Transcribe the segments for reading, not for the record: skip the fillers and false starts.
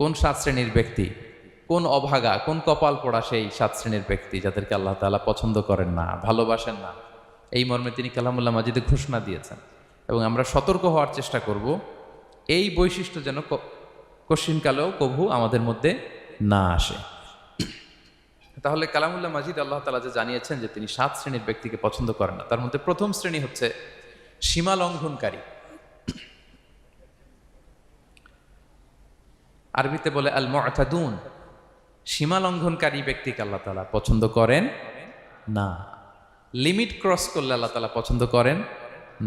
কোন 7 শ্রেণীর ব্যক্তি, কোন অভাগা, কোন কপাল পোড়া সেই 7 শ্রেণীর ব্যক্তি যাদেরকে আল্লাহ তাআলা পছন্দ করেন না, ভালোবাসেন না। এই মর্মে তিনি কালামুল্লাহ মাজিদে ঘোষণা দিয়েছেন এবং আমরা সতর্ক হওয়ার চেষ্টা করব এই বৈশিষ্ট্য যেন কশিনকালেও কভু আমাদের মধ্যে না আসে। তাহলে কালামুল্লাহ মাজিদ আল্লাহ তাআলা যে জানিয়েছেন যে তিনি 7 শ্রেণীর ব্যক্তিকে পছন্দ করেন না, তার মধ্যে প্রথম শ্রেণী হচ্ছে সীমা লঙ্ঘনকারী। আরবিতে বলে আল মুআতাদুন। সীমা লঙ্ঘনকারী ব্যক্তিকে আল্লাহ তাআলা পছন্দ করেন না। লিমিট ক্রস করলে আল্লাহ তাআলা পছন্দ করেন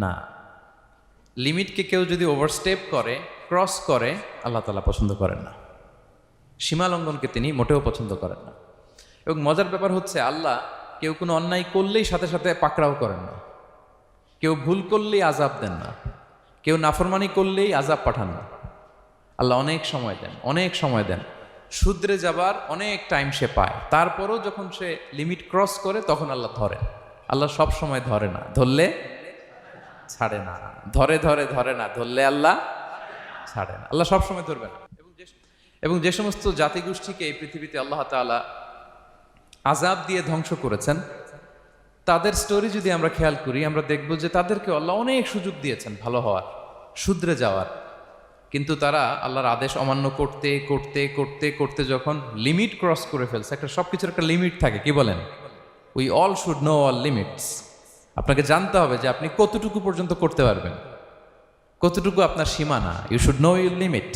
না। লিমিটকে কেউ যদি ওভারস্টেপ করে, ক্রস করে, আল্লাহ তাআলা পছন্দ করেন না। সীমা লঙ্ঘনকে তিনি মোটেও পছন্দ করেন না। এবং মজার ব্যাপার হচ্ছে আল্লাহ কেউ কোনো অন্যায় করলেই সাথে সাথে পাকড়াও করেন না, কেউ ভুল করলেই আযাব দেন না, কেউ নাফরমানি করলেই আযাব পাঠান না। আল্লাহ অনেক সময় দেন, অনেক সময় দেন, শুধরে যাবার অনেক টাইম সে পায়। তারপরও যখন সে লিমিট ক্রস করে তখন আল্লাহ ধরেন। আল্লাহ সব সময় ধরে না, ধরলে ছাড়ে না। ধরে ধরে ধরে না, ধরলে আল্লাহ ছাড়ে না। আল্লাহ সব সময় ধরবে না। এবং যে সমস্ত জাতিগোষ্ঠীকে এই পৃথিবীতে আল্লাহ তাআলা আযাব দিয়ে ধ্বংস করেছেন, তাদের স্টোরি যদি আমরা খেয়াল করি, আমরা দেখব যে তাদেরকে আল্লাহ অনেক সুযোগ দিয়েছেন ভালো হওয়ার, শুধরে যাওয়ার। কিন্তু তারা আল্লাহর আদেশ অমান্য করতে করতে করতে করতে যখন লিমিট ক্রস করে ফেলছে, একটা সবকিছুর একটা লিমিট থাকে, কি বলেন? We all should know all limits. আপনাকে জানতে হবে যে আপনি কতটুকু পর্যন্ত করতে পারবেন, কতটুকু আপনার সীমানা। You should know your limit.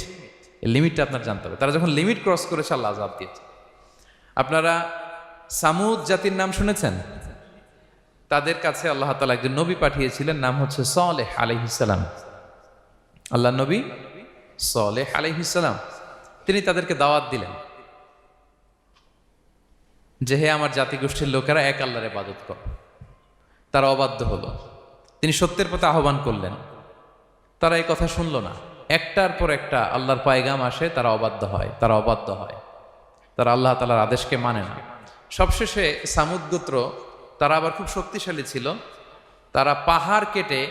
এই লিমিটটা আপনার জানতে হবে। তারা যখন লিমিট ক্রস করেছে আল্লাহ আযাব দিয়েছে। আপনারা সামুদ জাতির নাম শুনেছেন? তাদের কাছে আল্লাহ তাআলা একজন নবী পাঠিয়েছিলেন, নাম হচ্ছে সালেহ আলাইহিস সালাম। আল্লাহ নবী সালেহ আলাইহিস সালাম, তিনি তাদেরকে দাওয়াত দিলেন যে হে আমার জাতিগোষ্ঠীর লোকেরা, এক আল্লাহর ইবাদত করো। তারা অবাধ্য হলো। তিনি সত্যের পথে আহ্বান করলেন, তারা এই কথা শুনলো না। একটার পর একটা আল্লাহর পায়গাম আসে, তারা অবাধ্য হয়, তারা অবাধ্য হয়, তারা আল্লাহ তাআলার আদেশকে মানে না। সবশেষে সামুদ গোত্র, তারা আবার খুব শক্তিশালী ছিল। তারা পাহাড় কেটে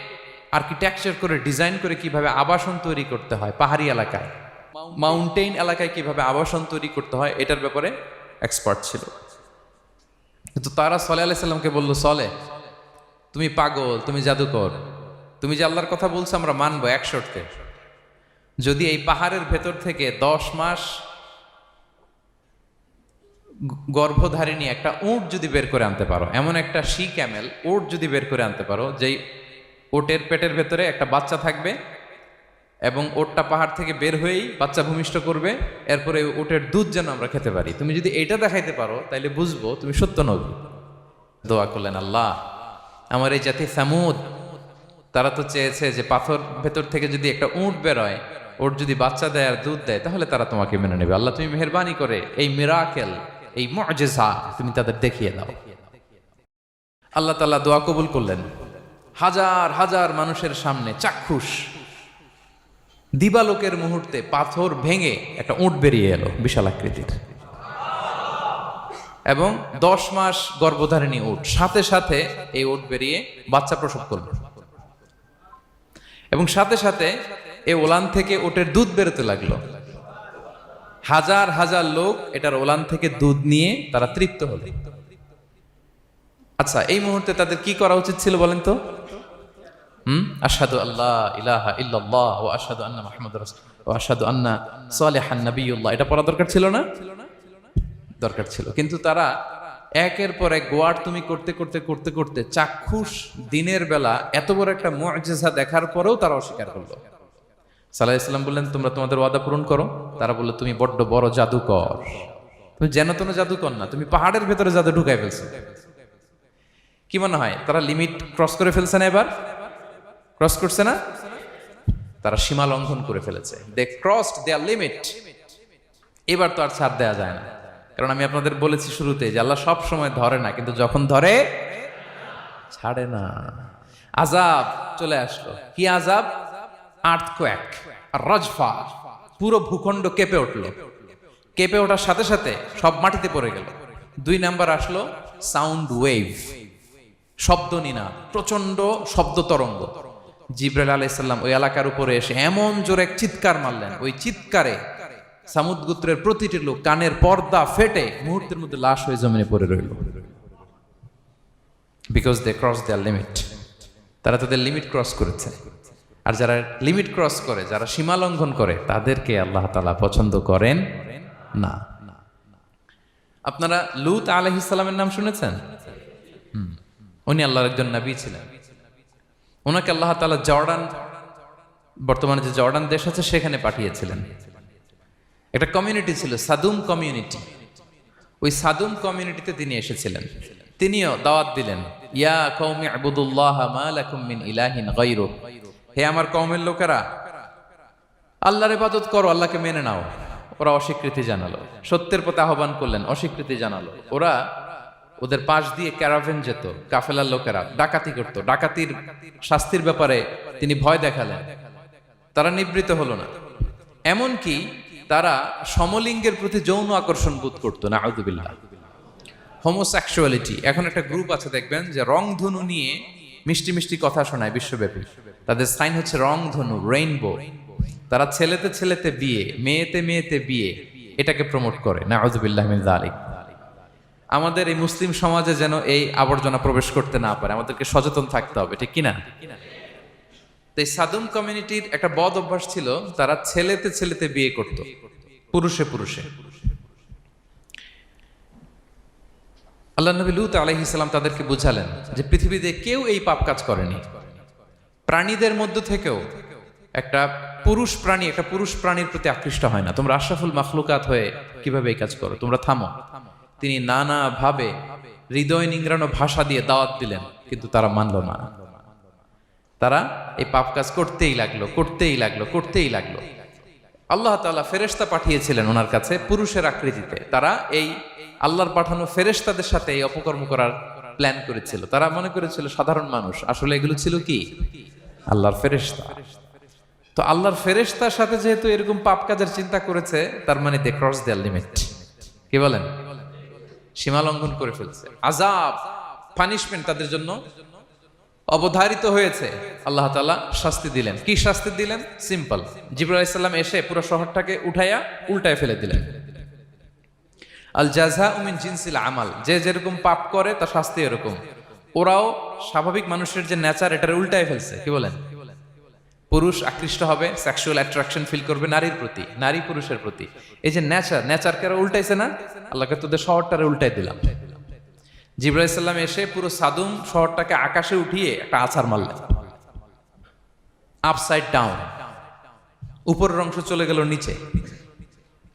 আর্কিটেকচার করে, ডিজাইন করে কিভাবে আবাসন তৈরি করতে হয় পাহাড়ি এলাকায়, মাউন্টেইন এলাকায় কিভাবে আবাসন তৈরি করতে হয়, এটার ব্যাপারে এক্সপার্ট ছিল। কিন্তু তারা সালেহ আলাইহিস সালামকে বলল, সালেহ তুমি পাগল, তুমি জাদুকর, তুমি যে আল্লাহর কথা বলছো আমরা মানবো এক শর্তে, যদি এই পাহাড়ের ভেতর থেকে 10 মাস গর্ভধারিণী একটা উট যদি বের করে আনতে পারো, এমন একটা শি ক্যামেল উট যদি বের করে আনতে পারো, যেই ওটের পেটের ভেতরে একটা বাচ্চা থাকবে এবং ওটটা পাহাড় থেকে বের হয়েই বাচ্চা ভূমিষ্ঠ করবে, এরপরে ওটের দুধ যেন আমরা খেতে পারি, তুমি যদি এইটা দেখাইতে পারো তাইলে বুঝবো তুমি সত্য নবী। দোয়া করলেন, আল্লাহ আমার এই জাতি সামুদ, তারা তো চেয়েছে যে পাথর ভেতর থেকে যদি একটা উট বেরোয়, ওট যদি বাচ্চা দেয় আর দুধ দেয়, তাহলে তারা তোমাকে মেনে নেবে। আল্লাহ তুমি মেহেরবানি করে এই মিরাকেল, এই মুআজিজা তুমি তাদের দেখিয়ে দাও। আল্লাহ তাআলা দোয়া কবুল করলেন। হাজার হাজার মানুষের সামনে চাক্ষুষ দিবালোকের মুহূর্তে পাথর ভেঙে একটা উট বেরিয়ে এলো বিশাল আকৃতির, এবং 10 মাস গর্ভধারিণী উট, সাথে সাথে এই উট বেরিয়ে বাচ্চা প্রসব করল, এবং সাথে সাথে এই ওলান থেকে উটের দুধ বেরোতে লাগলো। হাজার হাজার লোক এটার ওলান থেকে দুধ নিয়ে তারা তৃপ্ত হলো। আচ্ছা, এই মুহূর্তে তাদের কি করা উচিত ছিল বলেন তো? আশহাদু আল্লা ইলাহা ইল্লাল্লাহ ওয়া আশহাদু আন্না মুহাম্মাদুর রাসূলুল্লাহ ওয়া আশহাদু আন্না সালিহান নাবিয়্যুল্লাহ, এটা পড়া দরকার ছিল না? দরকার ছিল। কিন্তু তারা একের পর এক গোয়ার তুমি করতে করতে করতে করতে চাক্ষুষ দিনের বেলা এত বড় একটা মুআজিজা দেখার পরেও তারা অস্বীকার করলো। সাল্লাল্লাহু আলাইহি ওয়াসাল্লাম বললেন, তোমরা তোমাদের ওয়াদা পূরণ করো। তারা বললো, তুমি বড্ড বড় জাদুকর, তুমি যেন তেন জাদুকর না, তুমি পাহাড়ের ভেতরে জাদু ঢুকাই ফেলছো। কি মনে হয় তারা লিমিট ক্রস করে ফেলছে না? এবার ক্রস করছে না? তারা সীমা লঙ্ঘন করে ফেলেছে। দে ক্রসড দেয়ার লিমিট। এবার তো আর ছাড় দেয়া যায় না, কারণ আমি আপনাদের বলেছি শুরুতে যে আল্লাহ সব সময় ধরে না, কিন্তু যখন ধরে ছাড়ে না। আযাব চলে আসলো। কি আযাব? আর্থকোয়েক আর রাজফা, পুরো ভূখণ্ড কেঁপে উঠলো। কেঁপে ওঠার সাথে সাথে সব মাটিতে পড়ে গেল। 2 নাম্বার আসলো সাউন্ড ওয়েভ, শব্দ নিনাদ, প্রচন্ড শব্দ তরঙ্গ। জিবরাইল আলাইহিস সালাম ওই এলাকার উপরে এসে এমন জোরে এক চিৎকার মারলেন, ওই চিৎকারে সামুদ গোত্রের প্রতিটি লোক কানের পর্দা ফেটে মুহূর্তের মধ্যে লাশ হয়ে জমিনে পড়ে রইল, because they cross their limit. তারা তাদের লিমিট ক্রস করেছে। আর যারা লিমিট ক্রস করে, যারা সীমা লঙ্ঘন করে, তাদেরকে আল্লাহ তাআলা পছন্দ করেন না। আপনারা লূত আলাইহিস সালামের নাম শুনেছেন? উনি আল্লাহর একজন নবী ছিলেন। ওনাকে আল্লাহ তাআলা জর্ডান, বর্তমানে যে জর্ডান দেশ আছে সেখানে পাঠিয়েছিলেন। একটা কমিউনিটি ছিল সাদুম কমিউনিটি। ওই সাদুম কমিউনিটিতে তিনি এসেছিলেন। তিনিও দাওয়াত দিলেন, ইয়া কওমি ইবুদুল্লাহ মা লাকুম মিন ইলাহিন গায়রু, হে আমার কওমের লোকেরা, আল্লাহর ইবাদত করো, আল্লাহকে মেনে নাও। ওরা অস্বীকৃতি জানালো। সত্যের পথে আহ্বান করলেন, অস্বীকৃতি জানালো। ওরা, ওদের পাশ দিয়ে ক্যারাভেন যেত, কাফেলার লোকেরা ডাকাতি করত। ডাকাতির শাস্তির ব্যাপারে তিনি ভয় দেখালেন, তারা নিবৃত হলো না। এমনকি তারা সমলিঙ্গের প্রতি যৌন আকর্ষণ বোধ করতো, নাউযুবিল্লাহ। হোমোসেক্সুয়ালিটি, এখন একটা গ্রুপ আছে দেখবেন যে রংধনু নিয়ে মিষ্টি মিষ্টি কথা শোনায় বিশ্বব্যাপী। তাদের সাইন হচ্ছে রংধনু, রেইনবো। তারা ছেলেতে ছেলেতে বিয়ে, মেয়েতে মেয়েতে বিয়ে, এটাকে প্রমোট করে, নাউযুবিল্লাহ মিন যালিক। আমাদের এই মুসলিম সমাজে যেন এই আবর্জনা প্রবেশ করতে না পারে, আমাদেরকে সচেতন থাকতে হবে, ঠিক কিনা? তো এই সাদুম কমিউনিটির একটা বদ অভ্যাস ছিল, তারা ছেলেতে ছেলেতে বিয়ে করত, পুরুষে পুরুষে। আল্লাহ নবী লূত আলাইহিস সালাম তাদেরকে বুঝালেন যে পৃথিবীতে কেউ এই পাপ কাজ করেনি। প্রাণীদের মধ্য থেকেও একটা পুরুষ প্রাণী একটা পুরুষ প্রাণীর প্রতি আকৃষ্ট হয় না। তোমরা আশরাফুল মাখলুকাত হয়ে কিভাবে এই কাজ করো, তোমরা থামো। তিনি নানা ভাবে হৃদয় নিংড়ানো ভাষা দিয়ে দাওয়াত দিলেন, কিন্তু তারা মানল না। তারা এই পাপ কাজ করতেই লাগলো, করতেই লাগলো, করতেই লাগলো। আল্লাহ তাআলা ফেরেশতা পাঠিয়েছিলেন ওনার কাছে পুরুষের আকৃতিতে। তারা এই আল্লাহর পাঠানো ফেরেশতাদের সাথে এই অপকর্ম করার প্ল্যান করেছিল। তারা মনে করেছিল সাধারণ মানুষ, আসলে এগুলো ছিল কি? আল্লাহর ফেরেশতা। তো আল্লাহর ফেরেশতার সাথে যেহেতু এরকম পাপ কাজের চিন্তা করেছে, তার মানে দে ক্রস দেয়ার লিমিট। কি বলেন? সীমা লঙ্ঘন করে ফেলছে। আযাব, পানিশমেন্ট তাদের জন্য অবধারিত হয়েছে। আল্লাহ তাআলা শাস্তি দিলেন। কি শাস্তি দিলেন? সিম্পল। জিবরাইল আলাইহিস সালাম এসে পুরো শহরটাকে উঠাইয়া উল্টায় ফেলে দিলেন। আল জাযাউ মিন জিনসিল আমাল, যে যেরকম পাপ করে তার শাস্তি এরকম। ওরাও স্বাভাবিক মানুষের যে নেচার, এটার উল্টায় ফেলছে। কি বলেন? পুরুষ আকৃষ্ট হবে, সেক্সুয়াল অ্যাট্রাকশন ফিল করবে নারীর প্রতি, নারী পুরুষের প্রতি। এই যে নেচারকে উল্টাইছে না, আল্লাহকে তোদের শহরটারে উল্টাই দিলাম। জিবরাইল আলাইহিস সালাম এসে পুরো সাদুম শহরটাকে আকাশে উঠিয়ে একটা আছাড় মারলেন, আপসাইড ডাউন। উপরের অংশ চলে গেল নিচে,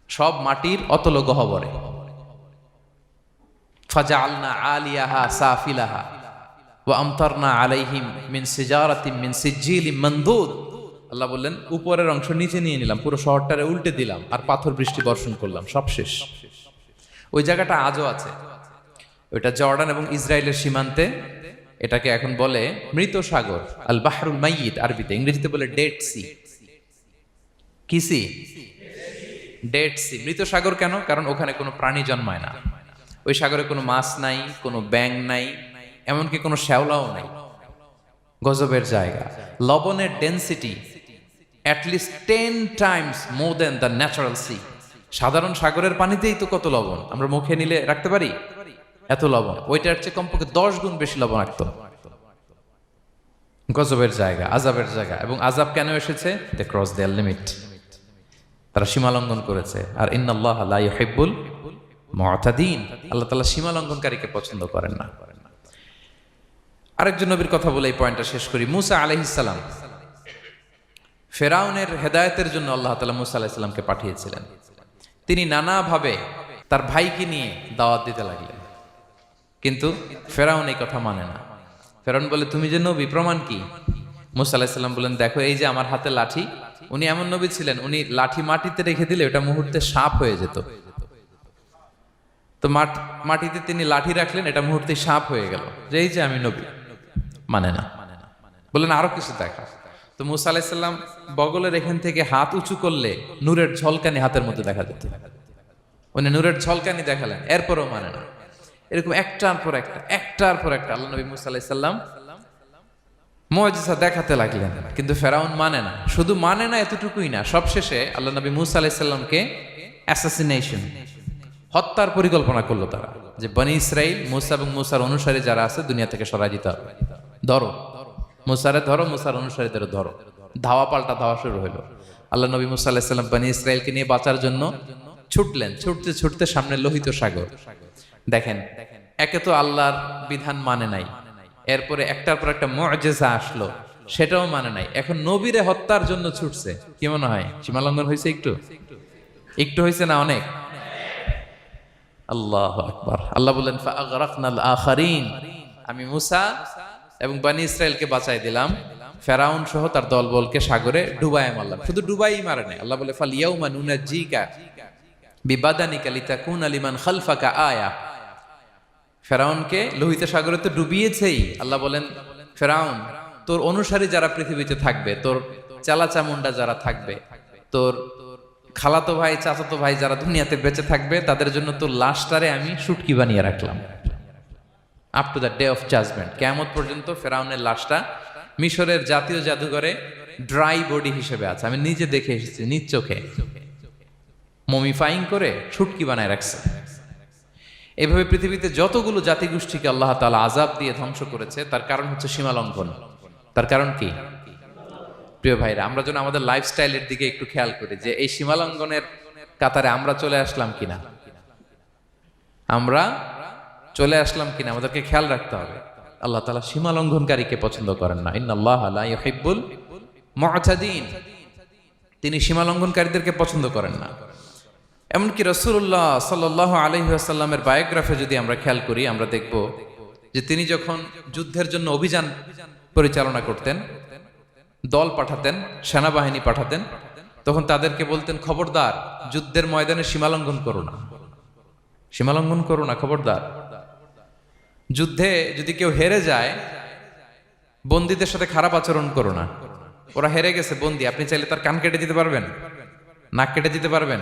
সব মাটির অতল গহ্বরে। ফাজআলনা আলিয়াহা সাফিলাহা ওয়া আমতারনা আলাইহিম মিন সিজারাতিন মিন সিজিলিম মানদুদ। আল্লাহ বললেন, উপরের অংশ নিচে নিয়ে নিলাম, পুরো শহরটারে উল্টে দিলাম, আর পাথর বৃষ্টি বর্ষণ করলাম, সব শেষ। ওই জায়গাটা আজও আছে, ওইটা জর্ডান এবং ইসরায়েলের সীমান্তে। এটাকে এখন বলে মৃত সাগর, আল বাহরুল মাইয়িত আরবিতে, ইংরেজিতে বলে ডেড সি। কি সি? Dead sea. মৃত সাগর কেন? কারণ ওখানে কোনো প্রাণী জন্মায় না। ওই সাগরে কোনো মাছ নাই, কোনো ব্যাঙ নাই, এমনকি কোনো শ্যাওলাও নাই। গজবের জায়গা। লবণের density at least 10 times more than the natural sea. সাধারণ সাগরের পানিতেই তো কত লবণ, আমরা মুখে নিলে রাখতে পারি এত লবণ। ওইটার চেয়ে কমপক্ষে 10 গুণ বেশি লবণাক্ত। গজবের জায়গা, আযাবের জায়গা। এবং আযাব কেন এসেছে? They cross their limit. তারা সীমা লঙ্ঘন করেছে। আর ইন্নাল্লাহা লা ইউহিব্বুল মুতাদিন, আল্লাহ তাআলা সীমা লঙ্ঘনকারীকে পছন্দ করেন না। আরেকজন নবীর কথা বলে এই পয়েন্টটা শেষ করি। মূসা আলাইহিস সালাম, ফেরাউনের হেদায়েতের জন্য আল্লাহ তাআলা মূসা আলাইহিস সালামকে পাঠিয়েছিলেন। তিনি নানাভাবে তার ভাইকে নিয়ে দাওয়াত দিতে লাগলেন, কিন্তু ফেরাউন এই কথা মানে না। ফেরাউন বলে, তুমি যে নবী, প্রমাণ কি? মূসা আলাইহিস সালাম বলেন, দেখো এই যে আমার হাতে লাঠি। উনি এমন নবী ছিলেন, উনি লাঠি মাটিতে রেখে দিলে ওটা মুহূর্তে সাপ হয়ে যেত। তো মাটিতে তিনি লাঠি রাখলেন, এটা মুহূর্তে সাপ হয়ে গেল, যে এই যে আমি নবী। মানে না, বললেন আরো কিছু দেখা। তো মূসা আলাইহিস সালাম বগলের এখান থেকে হাত উঁচু করলে নূরের ঝলকানি হাতের মধ্যে দেখা যেত। উনি নূরের ঝলকানি দেখালেন, এরপরও মানে না। এরকম একটার পর একটা আল্লাহ নবী মূসা আলাইহিস সালাম মুআজিজা দেখাতে লাগলেন, কিন্তু ফেরাউন মানে না। শুধু মানে না এতটুকুই না, সবশেষে আল্লাহ নবী মূসা আলাইহিস সালামকে অ্যাসাসিনেশন, হত্যার পরিকল্পনা করলো তারা, যে বনি ইসরাইল মুসা এবং মুসার অনুসারী যারা আছে দুনিয়া থেকে সরাই দিতে হবে, ধরো মুসারে ধরো, মুসার অনুসারীদের ধরো। ধাওয়া পাল্টা ধাওয়া শুরু হলো। আল্লাহ নবী মুসা আলাইহিস সালাম বনি ইসরাইলকে নিয়ে বাঁচার জন্য ছুটলেন, ছুটতে ছুটতে সামনে লোহিত সাগর। দেখেন, একে তো আল্লাহর বিধান মানে নাই, এরপরে একটার পর একটা মুআজিজা আসলো, সেটাও মানে নাই, এখন নবীরে হত্যার জন্য ছুটছে। কি মনে হয় সীমা লঙ্ঘন হয়েছে? একটু একটু হয়েছে না অনেক? আল্লাহু আকবার। আল্লাহ বলেন ফাআগরাকনাল আখারিন, আমি মুসা এবং বনি ইসরাইলকে বাঁচাই দিলাম, ফেরাউন সহ তার দলবলকে সাগরে ডুবায় মারলাম। শুধু ডুবাই মারে নাই, আল্লাহ বলে ফাল ইয়াউমা নুনাজ্জিকা বিবাদানিকা লিতাকুনা লিমান খালফাকা আয়া। ফেরাউনকে লোহিত সাগরে তো ডুবিয়েছেই, আল্লাহ বলেন ফেরাউন তোর অনুসারী যারা পৃথিবীতে থাকবে, তোর চালাচামুন্ডা যারা থাকবে, তোর খালাতো ভাই চাচাতো ভাই যারা দুনিয়াতে বেঁচে থাকবে, তাদের জন্য তোর লাশটারে আমি শুটকি বানিয়ে রাখলাম। Up to the day of judgement, কিয়ামত পর্যন্ত ফেরাউনের লাশটা মিশরের জাতীয় জাদুঘরে ড্রাই বডি হিসেবে আছে। আমি নিজে দেখে এসেছি নিজ চোখে, মমিফাইং করে শুটকি বানায় রাখছে। এভাবে পৃথিবীতে যতগুলো জাতিগোষ্ঠীকে আল্লাহ তাআলা আযাব দিয়ে ধ্বংস করেছে, তার কারণ হচ্ছে সীমা লঙ্ঘন। তার কারণ কি? প্রিয় ভাইরা, আমরা যেন আমাদের লাইফস্টাইলের দিকে একটু খেয়াল করি, যে এই সীমা লঙ্ঘনের কাতারে আমরা চলে আসলাম কিনা, আমরা চলে আসলাম কিনা, আমাদেরকে খেয়াল রাখতে হবে। আল্লাহ তাআলা সীমা লঙ্ঘনকারীকে পছন্দ করেন না। ইন্নাল্লাহা লা ইউহিব্বুল মুআতাদিন, তিনি সীমা লঙ্ঘনকারীদেরকে পছন্দ করেন না। এমনকি রাসূলুল্লাহ সাল্লাল্লাহু আলাইহি ওয়াসাল্লামের বায়োগ্রাফি যদি আমরা খেয়াল করি, আমরা দেখব যে তিনি যখন যুদ্ধের জন্য অভিযান পরিচালনা করতেন, দল পাঠাতেন, সেনাবাহিনী পাঠাতেন, তখন তাদেরকে বলতেন খবরদার যুদ্ধের ময়দানে সীমা লঙ্ঘন করো না, সীমা লঙ্ঘন করো না, খবরদার। যুদ্ধে যদি কেউ হেরে যায়, বন্দীদের সাথে খারাপ আচরণ করো না। ওরা হেরে গেছে বন্দী, আপনি চাইলে তার কান কেটে দিতে পারবেন, নাক কেটে দিতে পারবেন,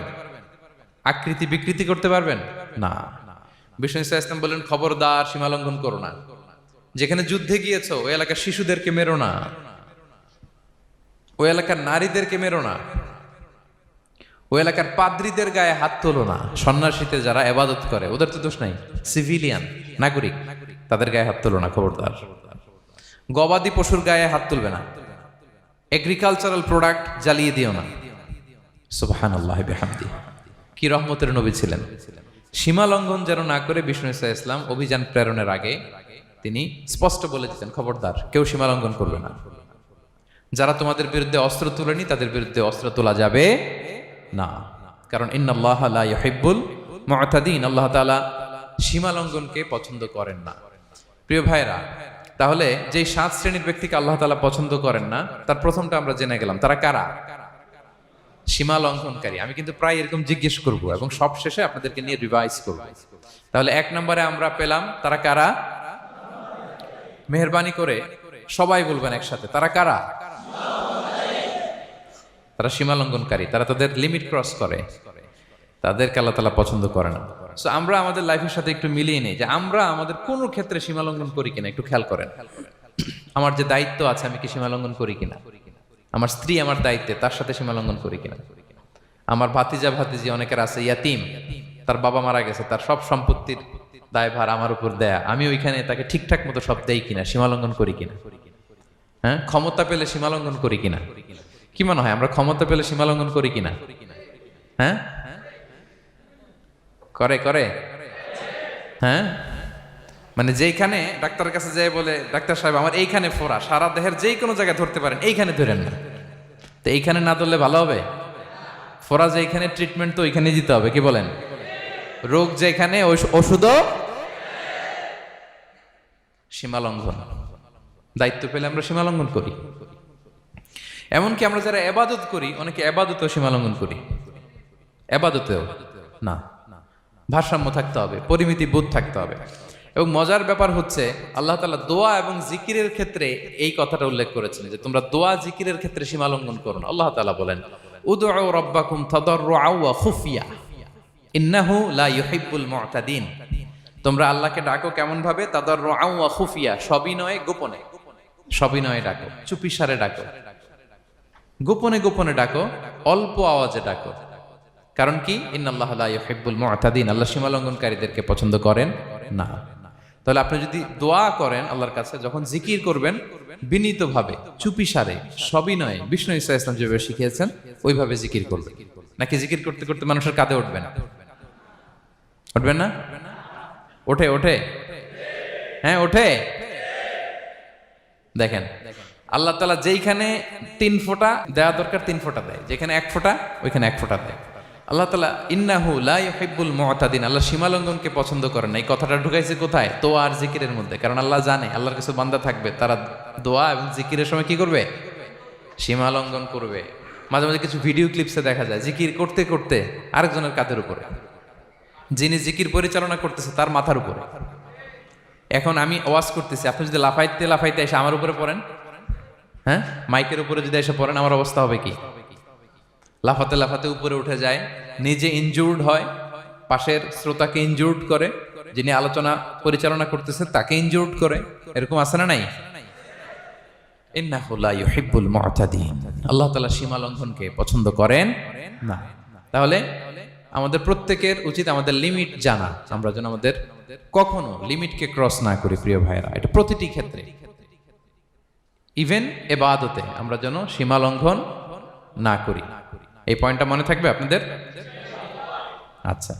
আকৃতি বিকৃতি করতে পারবেন না। বিষ্ণু ইসলাম বললেন খবরদার সীমা লঙ্ঘন করো না। যেখানে যুদ্ধে গিয়েছো ওই এলাকার শিশুদেরকে মেরো না, ওই এলাকার নারীদেরকে মেরো না, ওই এলাকার পাদ্রীদের গায়ে হাত তোলো না। সন্ন্যাসীতে যারা ইবাদত করে ওদের তো দোষ নাই, সিভিলিয়ান নাগরিক, তাদের গায়ে হাত তোলো না, খবরদার। গবাদি পশুর গায়ে হাত তুলবে না, এগ্রিকালচারাল প্রোডাক্ট জ্বালিয়ে দিও না। সুবহানাল্লাহি বিহামদি, কি রহমতের নবী ছিলেন। সীমা লঙ্ঘন যেন না করে বিষ্ণু ইসলাম অভিযান প্রেরণের আগে তিনি স্পষ্ট বলে দিতেন খবরদার কেউ সীমা লঙ্ঘন করবে না। যারা তোমাদের বিরুদ্ধে অস্ত্র তুলেনি তাদের বিরুদ্ধে অস্ত্র তোলা যাবে না, কারণ ইন্নাল্লাহা লা ইউহিব্বুল মুআতাদিন, আল্লাহ তাআলা সীমা লঙ্ঘনকে পছন্দ করেন না। প্রিয় ভাইরা, তাহলে যে 7 শ্রেণীর ব্যক্তিকে আল্লাহ তাআলা পছন্দ করেন না, তার প্রথমটা আমরা জেনে গেলাম, তারা কারা? সীমা লঙ্ঘনকারী। আমি কিন্তু প্রায় এরকম জিজ্ঞেস করব এবং সব শেষে আপনাদেরকে নিয়ে রিভাইজ করব। তাহলে 1 নম্বরে আমরা পেলাম তারা কারা? মেহেরবানি করে সবাই বলবেন একসাথে, তারা কারা? তারা সীমা লঙ্ঘনকারী, তারা তাদের লিমিট ক্রস করে, তাদেরকে আল্লাহ তাআলা পছন্দ করে না। সো আমরা আমাদের লাইফের সাথে একটু মিলিয়ে নিই যে আমরা আমাদের কোন ক্ষেত্রে সীমা লঙ্ঘন করি কিনা একটু খেয়াল করেন। আমার যে দায়িত্ব আছে আমি কি সীমা লঙ্ঘন করি কিনা? আমার স্ত্রী আমার দায়িত্বে, তার সাথে সীমা লঙ্ঘন করি কিনা? আমার ভাতিজা ভাতিজি অনেকের আছে ইয়াতিম, তার বাবা মারা গেছে, তার সব সম্পত্তির দায়ভার আমার উপর দেয়া, আমি ওইখানে তাকে ঠিকঠাক মতো সব দেই কিনা, সীমা লঙ্ঘন করি কিনা? হ্যাঁ, ক্ষমতা পেলে সীমা লঙ্ঘন করি কিনা? কি মনে হয় আমরা ক্ষমতা পেলে সীমা লঙ্ঘন করি কিনা? হ্যাঁ, করে করে হ্যাঁ, মানে যেইখানে ডাক্তারের কাছে যাই বলে ডাক্তার সাহেব আমার এইখানে ফোড়া, সারা দেহের যেই কোনো জায়গায় ধরতে পারেন, এইখানে ধরেন না, তো এইখানে না ধরলে ভালো হবে? ফোড়া যেখানে, ট্রিটমেন্ট তো ওইখানে দিতে হবে, কি বলেন? রোগ যেখানে ওষুধও। সীমা লঙ্ঘন, দায়িত্ব পেলে আমরা সীমা লঙ্ঘন করি। এমনকি আমরা যারা ইবাদত করি, অনেকে ইবাদতেও সীমা লঙ্ঘন করি, ইবাদতেও না। ভারসাম্য থাকতে হবে, পরিমিতি বোধ থাকতে হবে। এবং মজার ব্যাপার হচ্ছে আল্লাহ তাআলা দোয়া এবং জিকিরের ক্ষেত্রে এই কথাটা উল্লেখ করেছেন যে তোমরা দোয়া জিকিরের ক্ষেত্রে সীমা লঙ্ঘন করো না। আল্লাহ তাআলা বলেন উদউ রাব্বাকুম তাদাররুআ ওয়া খুফিয়া ইন্নাহু লা ইউহিব্বুল মুআতাদিন, তোমরা আল্লাহকে ডাকো কেমন ভাবে? তাদাররুআ ওয়া খুফিয়া, সবিনয়ে গোপনে, সবিনয়ে ডাকো, চুপিসারে ডাকো, গোপনে গোপনে ডাকো, অল্প আওয়াজে ডাকো। কারণ কি, ইন্নাল্লাহা লা ইউহিব্বুল মু'তাদিন, আল্লাহ সীমা লঙ্ঘনকারীদেরকে পছন্দ করেন না। তাহলে আপনি যদি দোয়া করেন আল্লাহর কাছে, যখন জিকির করবেন বিনীতভাবে, চুপিসারে, সবিনয়ে, বিষ্ণু ঈসা ইসলাম যেভাবে শিখিয়েছেন ওইভাবে জিকির করবেন। নাকি জিকির করতে করতে মানুষের কাঁধে উঠবেন? উঠবেন না? ওঠে ওঠে, হ্যাঁ ওঠে। দেখেন আল্লাহ তাআলা যেইখানে 3 ফোঁটা দেওয়া দরকার 3 ফোঁটা দেয়, যেখানে 1 ফোঁটা ওইখানে 1 ফোঁটা দেয়। আল্লাহ তাআলা ইন্নাহু লা ইউহিব্বুল মু'তাদিন, আল্লাহ সীমালঙ্ঘনকে পছন্দ করেন না। এই কথাটা ঢুকাইছে কোথায়? দোয়া আর জিকিরের মধ্যে। কারণ আল্লাহ জানে আল্লাহর কিছু বান্দা থাকবে, তারা দোয়া এবং জিকিরের সময় কি করবে? সীমালঙ্ঘন করবে। মাঝে মাঝে কিছু ভিডিও ক্লিপসে দেখা যায় জিকির করতে করতে আরেকজনের কাঁধের উপরে, যিনি জিকির পরিচালনা করতেছে তার মাথার উপরে। এখন আমি ওয়াজ করতেছি, আপনি যদি লাফাইতে লাফাইতে এসে আমার উপরে পড়েন, হ্যাঁ মাইকের উপরে যদি এসে পড়েন, আমার অবস্থা হবে কি? লাফাতে লাফাতে উপরে উঠে যায়, নিজে ইনজুর্ড হয়, পাশের শ্রোতাকে ইনজুর্ড করে, যিনি আলোচনা পরিচালনা করতেছে তাকে ইনজুর্ড করে। এরকম আছে না নাই? ইন্নাহু লা ইউহিব্বুল মু'তাদিন, আল্লাহ তাআলা সীমা লঙ্ঘনকে পছন্দ করেন না। তাহলে আমাদের প্রত্যেকের উচিত আমাদের লিমিট জানা, আমরা যেন আমাদের কখনো লিমিটকে ক্রস না করি প্রিয় ভাইরা। এটা প্রতিটি ক্ষেত্রে, ইভেন ইবাদতে আমরা যেন সীমা লঙ্ঘন না করি। এই পয়েন্টটা মনে থাকবে আপনাদের? আচ্ছা,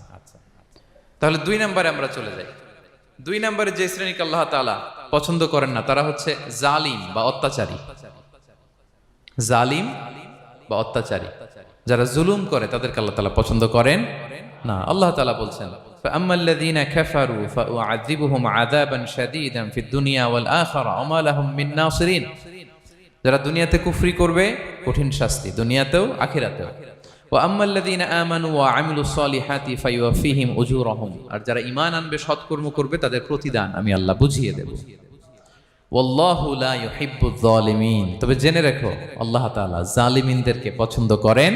তাহলে 2 নম্বরে আমরা চলে যাই। 2 নম্বরে যে শ্রেণীকে আল্লাহ তাআলা পছন্দ করেন না তারা হচ্ছে জালিম বা অত্যাচারী। জালিম বা অত্যাচারী, যারা জুলুম করে তাদেরকে আল্লাহ তাআলা পছন্দ করেন না। আল্লাহ তাআলা বলছেন, ফাআম্মাল্লাযীনা কাফারু ফাউআযিবুহুম আযাবান শাদীদান ফিদ দুনিয়া ওয়াল আখিরা ওয়া মা লাহুম মিন নাসিরিন। যারা দুনিয়াতে কুফরি করবে কঠিন শাস্তি দুনিয়াতেও আখিরাতেও। ওয়া আম্মাল্লাযীনা আমানু ওয়া আমিলুস সলিহাতি ফায়ুওয়াফিহিম উজুরাহুম, আর যারা ঈমান আনবে সৎকর্ম করবে তাদের প্রতিদান আমি আল্লাহ বুঝিয়ে দেব। ওয়াল্লাহু লা ইউহিব্বুয যালিমিন, তবে জেনে রেখো আল্লাহ তাআলা জালিমিনদেরকে পছন্দ করেন।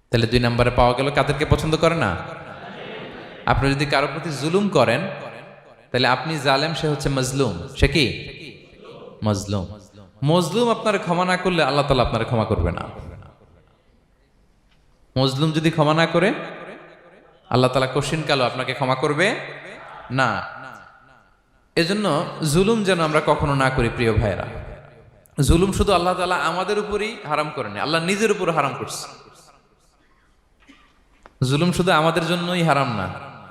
তাহলে 2 নম্বরে পাওয়া গেল কাদেরকে পছন্দ করে না? আপনি যদি কারো প্রতি জুলুম করেন তাহলে আপনি জালেম, সে হচ্ছে মাজলুম। সে কি? মাজলুম। মজলুম আপনার ক্ষমা না করলে আল্লাহ তাআলা আপনার ক্ষমা করবে না। মজলুম যদি ক্ষমা না করে আল্লাহ তাআলা কঠিন কালো আপনাকে ক্ষমা করবে না। এজন্য জুলুম যেন আমরা কখনো না করি প্রিয় ভাইরা। জুলুম শুধু আল্লাহ তাআলা আমাদের উপরই হারাম করেনি, আল্লাহ নিজের উপর হারাম করছে। জুলুম শুধু আমাদের জন্যই হারাম না,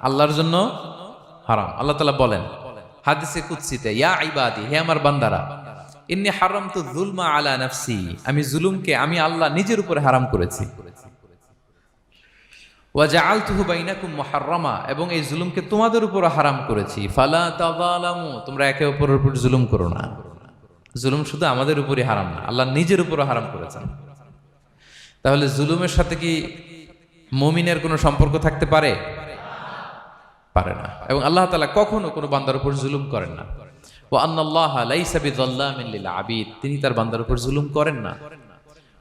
আল্লাহর জন্য হারাম। আল্লাহ তাআলা বলেন হাদিসে কুদসিতে, ইয়া ইবাদি, হে আমার বান্দারা, ইন্নী হারামতু যুলমা আলা নাফসি, আমি জুলুমকে আমি আল্লাহ নিজের উপরে হারাম করেছি। ওয়া জাআলতুহু বাইনাকুম মুহাররামা, এবং এই জুলুমকে তোমাদের উপর হারাম করেছি। ফালা তাযালামু, তোমরা একে অপরের উপর জুলুম করো না। জুলুম শুধু আমাদের উপরই হারাম না, আল্লাহ নিজের উপর হারাম করেছেন। তাহলে জুলুমের সাথে কি মুমিনের কোনো সম্পর্ক থাকতে পারে? পারে না। এবং আল্লাহ তাআলা কখনো কোনো বান্দার উপর জুলুম করেন না। ওয়া আন্নাল্লাহা লাইসা বিযাল্লামিন লিল আবিদ, তিনি তার বান্দার উপর জুলুম করেন না।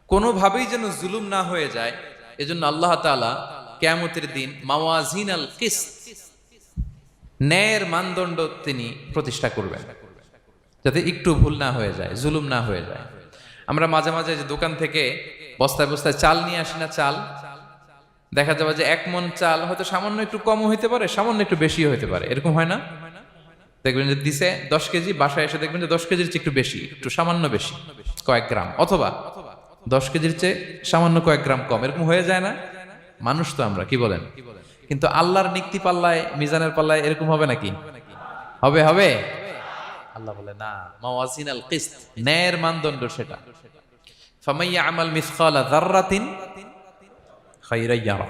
কোনোভাবেই যেন জুলুম না হয়ে যায়, এজন্য আল্লাহ তাআলা কিয়ামতের দিন মাওয়াজিনাল কিসত, ন্যায়ের মানদণ্ড তিনি প্রতিষ্ঠা করবেন, যাতে একটু ভুল না হয়ে যায়, জুলুম না হয়ে যায়। আমরা মাঝে মাঝে যে দোকান থেকে বস্তায় বস্তায় চাল নিয়ে আসি না, চাল দেখা যাবে যে 1 মণ চাল হয়তো সামান্য একটু কমও হইতে পারে, সামান্য একটু বেশিও হইতে পারে। এরকম হয় না? দেখবেন যে দিছে 10 কেজি, বাসায় এসে দেখবেন যে 10 কেজির চেয়ে একটু বেশি, একটু সামান্য বেশি কয়েক গ্রাম, অথবা 10 কেজির চেয়ে সামান্য কয়েক গ্রাম কম। এরকম হয়ে যায় না? মানুষ তো আমরা, কি বলেন? কিন্তু আল্লাহর নিক্তি পাল্লায়, মিজানের পাল্লায় এরকম হবে নাকি? হবে? হবে? আল্লাহ বলে না, মাওয়াজিনাল কিসত, ন্যায়ের মানদণ্ড সেটা। ফামাইয়া আমাল মিসকালা যাররাতিন খায়রান ইয়ারা,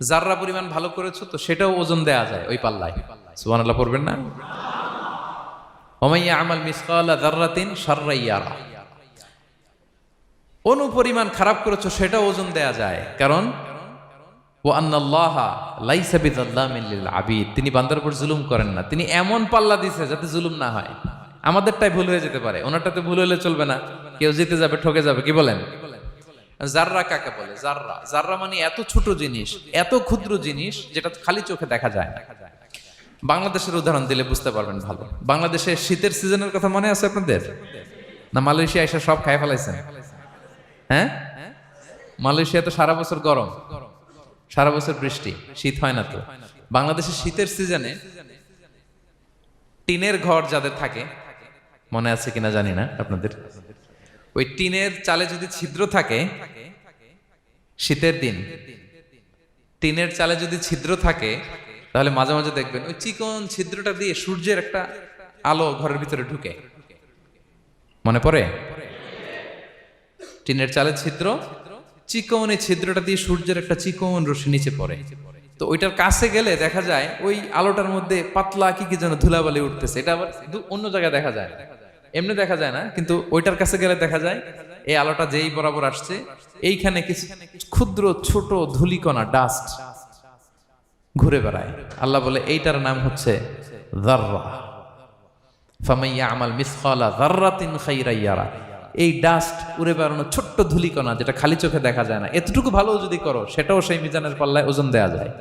যাররা পরিমাণ ভালো করেছো তো সেটাও ওজন দেয়া যায় ওই পাল্লায়। সুবহানাল্লাহ পড়বেন না? ওমাইয়া আমাল মিসকালা যাররাতিন শাররান ইয়ারা, অনুপরিমাণ খারাপ করেছো সেটাও ওজন দেয়া যায়। কারণ ওয়া আন্নাল্লাহা লাইসা বিযাল্লামিন লিল আবিদ, তিনি বান্দার উপর জুলুম করেন না। তিনি এমন পাল্লা দিয়েছে যাতে জুলুম না হয়। আমাদেরটাই ভুল হয়ে যেতে পারে, ওনারটাতে ভুল হলে চলবে না, কেউ জিতে যাবে, ঠকে যাবে। কি বলেন? জাররা কাকে বলে? জাররা, জাররা মানে এত ছোট জিনিস, এত ক্ষুদ্র জিনিস যেটা খালি চোখে দেখা যায় না। বাংলাদেশের উদাহরণ দিলে বুঝতে পারবেন ভালো। বাংলাদেশে শীতের সিজনের কথা মনে আছে আপনাদের? না মালয়েশিয়া এসে সব খাই ফেলাইছেন? হ্যাঁ, মালয়েশিয়া তো সারা বছর গরম, সারা বছর বৃষ্টি, শীত হয় না তো। বাংলাদেশের শীতের সিজনে টিনের ঘর যাদের থাকে, মনে আছে কিনা জানি না আপনাদের, ওই টিনের চালে যদি ছিদ্র থাকে, শীতের দিন টিনের চালে যদি ছিদ্র থাকে, তাহলে মাঝে মাঝে দেখবেন ওই চিকন ছিদ্রটা দিয়ে সূর্যের একটা আলো ঘরের ভিতরে ঢুকে। মনে পড়ে? টিনের চালে ছিদ্র, চিকন এই ছিদ্রটা দিয়ে সূর্যের একটা চিকন রশ্মি নিচে পড়ে। তো ওইটার কাছে গেলে দেখা যায় ওই আলোটার মধ্যে পাতলা কি কি যেন ধুলাবালি উঠতেছে। এটা আবার অন্য জায়গায় দেখা যায়, এমনি দেখা যায় না, কিন্তু ওইটার কাছে গেলে দেখা যায় এই আলোটা যেই বরাবর আসছে, এইখানে কিছু ক্ষুদ্র ছোট ধূলিকণা, ডাস্ট ঘুরে বেড়ায়। আল্লাহ বলে এইটার নাম হচ্ছে যাররা। ফামান ইয়ামাল মিসকালা যাররাতিন খাইরান ইয়ারা। এই ডাস্ট উড়ে বেড়ানো ছোট্ট ধূলিকণা, যেটা খালি চোখে দেখা যায় না, এতটুকু ভালো যদি করো, সেটাও সেই মিজানের পাল্লায় ওজন দেয়া যায়।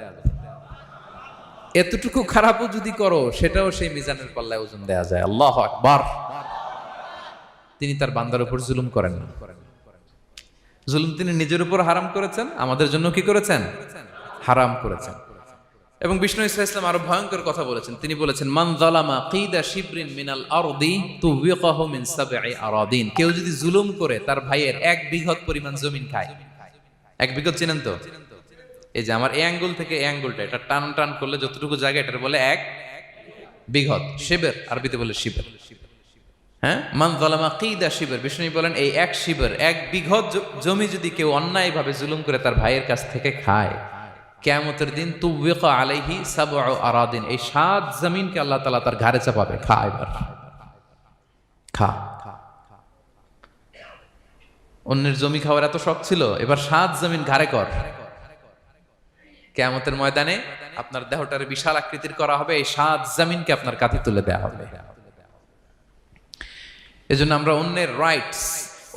এতটুকু খারাপও যদি করো, সেটাও সেই মিজানের পাল্লায় ওজন দেয়া যায়। আল্লাহু আকবার। তিনি তার বান্দার উপর জুলুম করেন না। জুলুম তিনি নিজের উপর হারাম করেছেন, আমাদের জন্য কি করেছেন? হারাম করেছেন। এবং বিষ্ণু ইসলাম আরো ভয়ঙ্কর কথা বলেছেন। তিনি বলেছেন, মান যালামা কিদা শিবরিন মিনাল আরদি তুবিকাহু মিন সাবঈ আরাদিন। কেউ যদি জুলুম করে তার ভাইয়ের 1 বিঘত পরিমাণ জমিন খায়। 1 বিঘত চিনেন তো? এই যে আমার এই আঙ্গুল থেকে এই আঙ্গুলটা, এটা টান টান করলে যতটুকু জায়গা, এটার বলে 1 বিঘত। শিবের আরবিতে বলে শিবের। হ্যাঁ, মান যালামা কিদা শিবর। বিষ্ণু বলেন এই 1 শিবর, 1 বিঘত জমি যদি কেউ অন্যায়ভাবে জুলুম করে তার ভাইয়ের কাছ থেকে খায়, কিয়ামতের দিন তুবিকা আলাইহি সাবউ আরাদিন, এই 7 জমিনকে আল্লাহ তাআলা তার ঘাড়ে চাপাবে। খা এবার, খা। অন্যের জমি খাওয়ার এত শখ ছিল, এবার 7 জমিন ঘাড়ে কর। কিয়ামতের ময়দানে আপনার দেহটারে বিশাল আকৃতির করা হবে, এই 7 জমিনকে আপনার কাঁধে তুলে দেয়া হবে। এজন্য আমরা অন্যের রাইটস,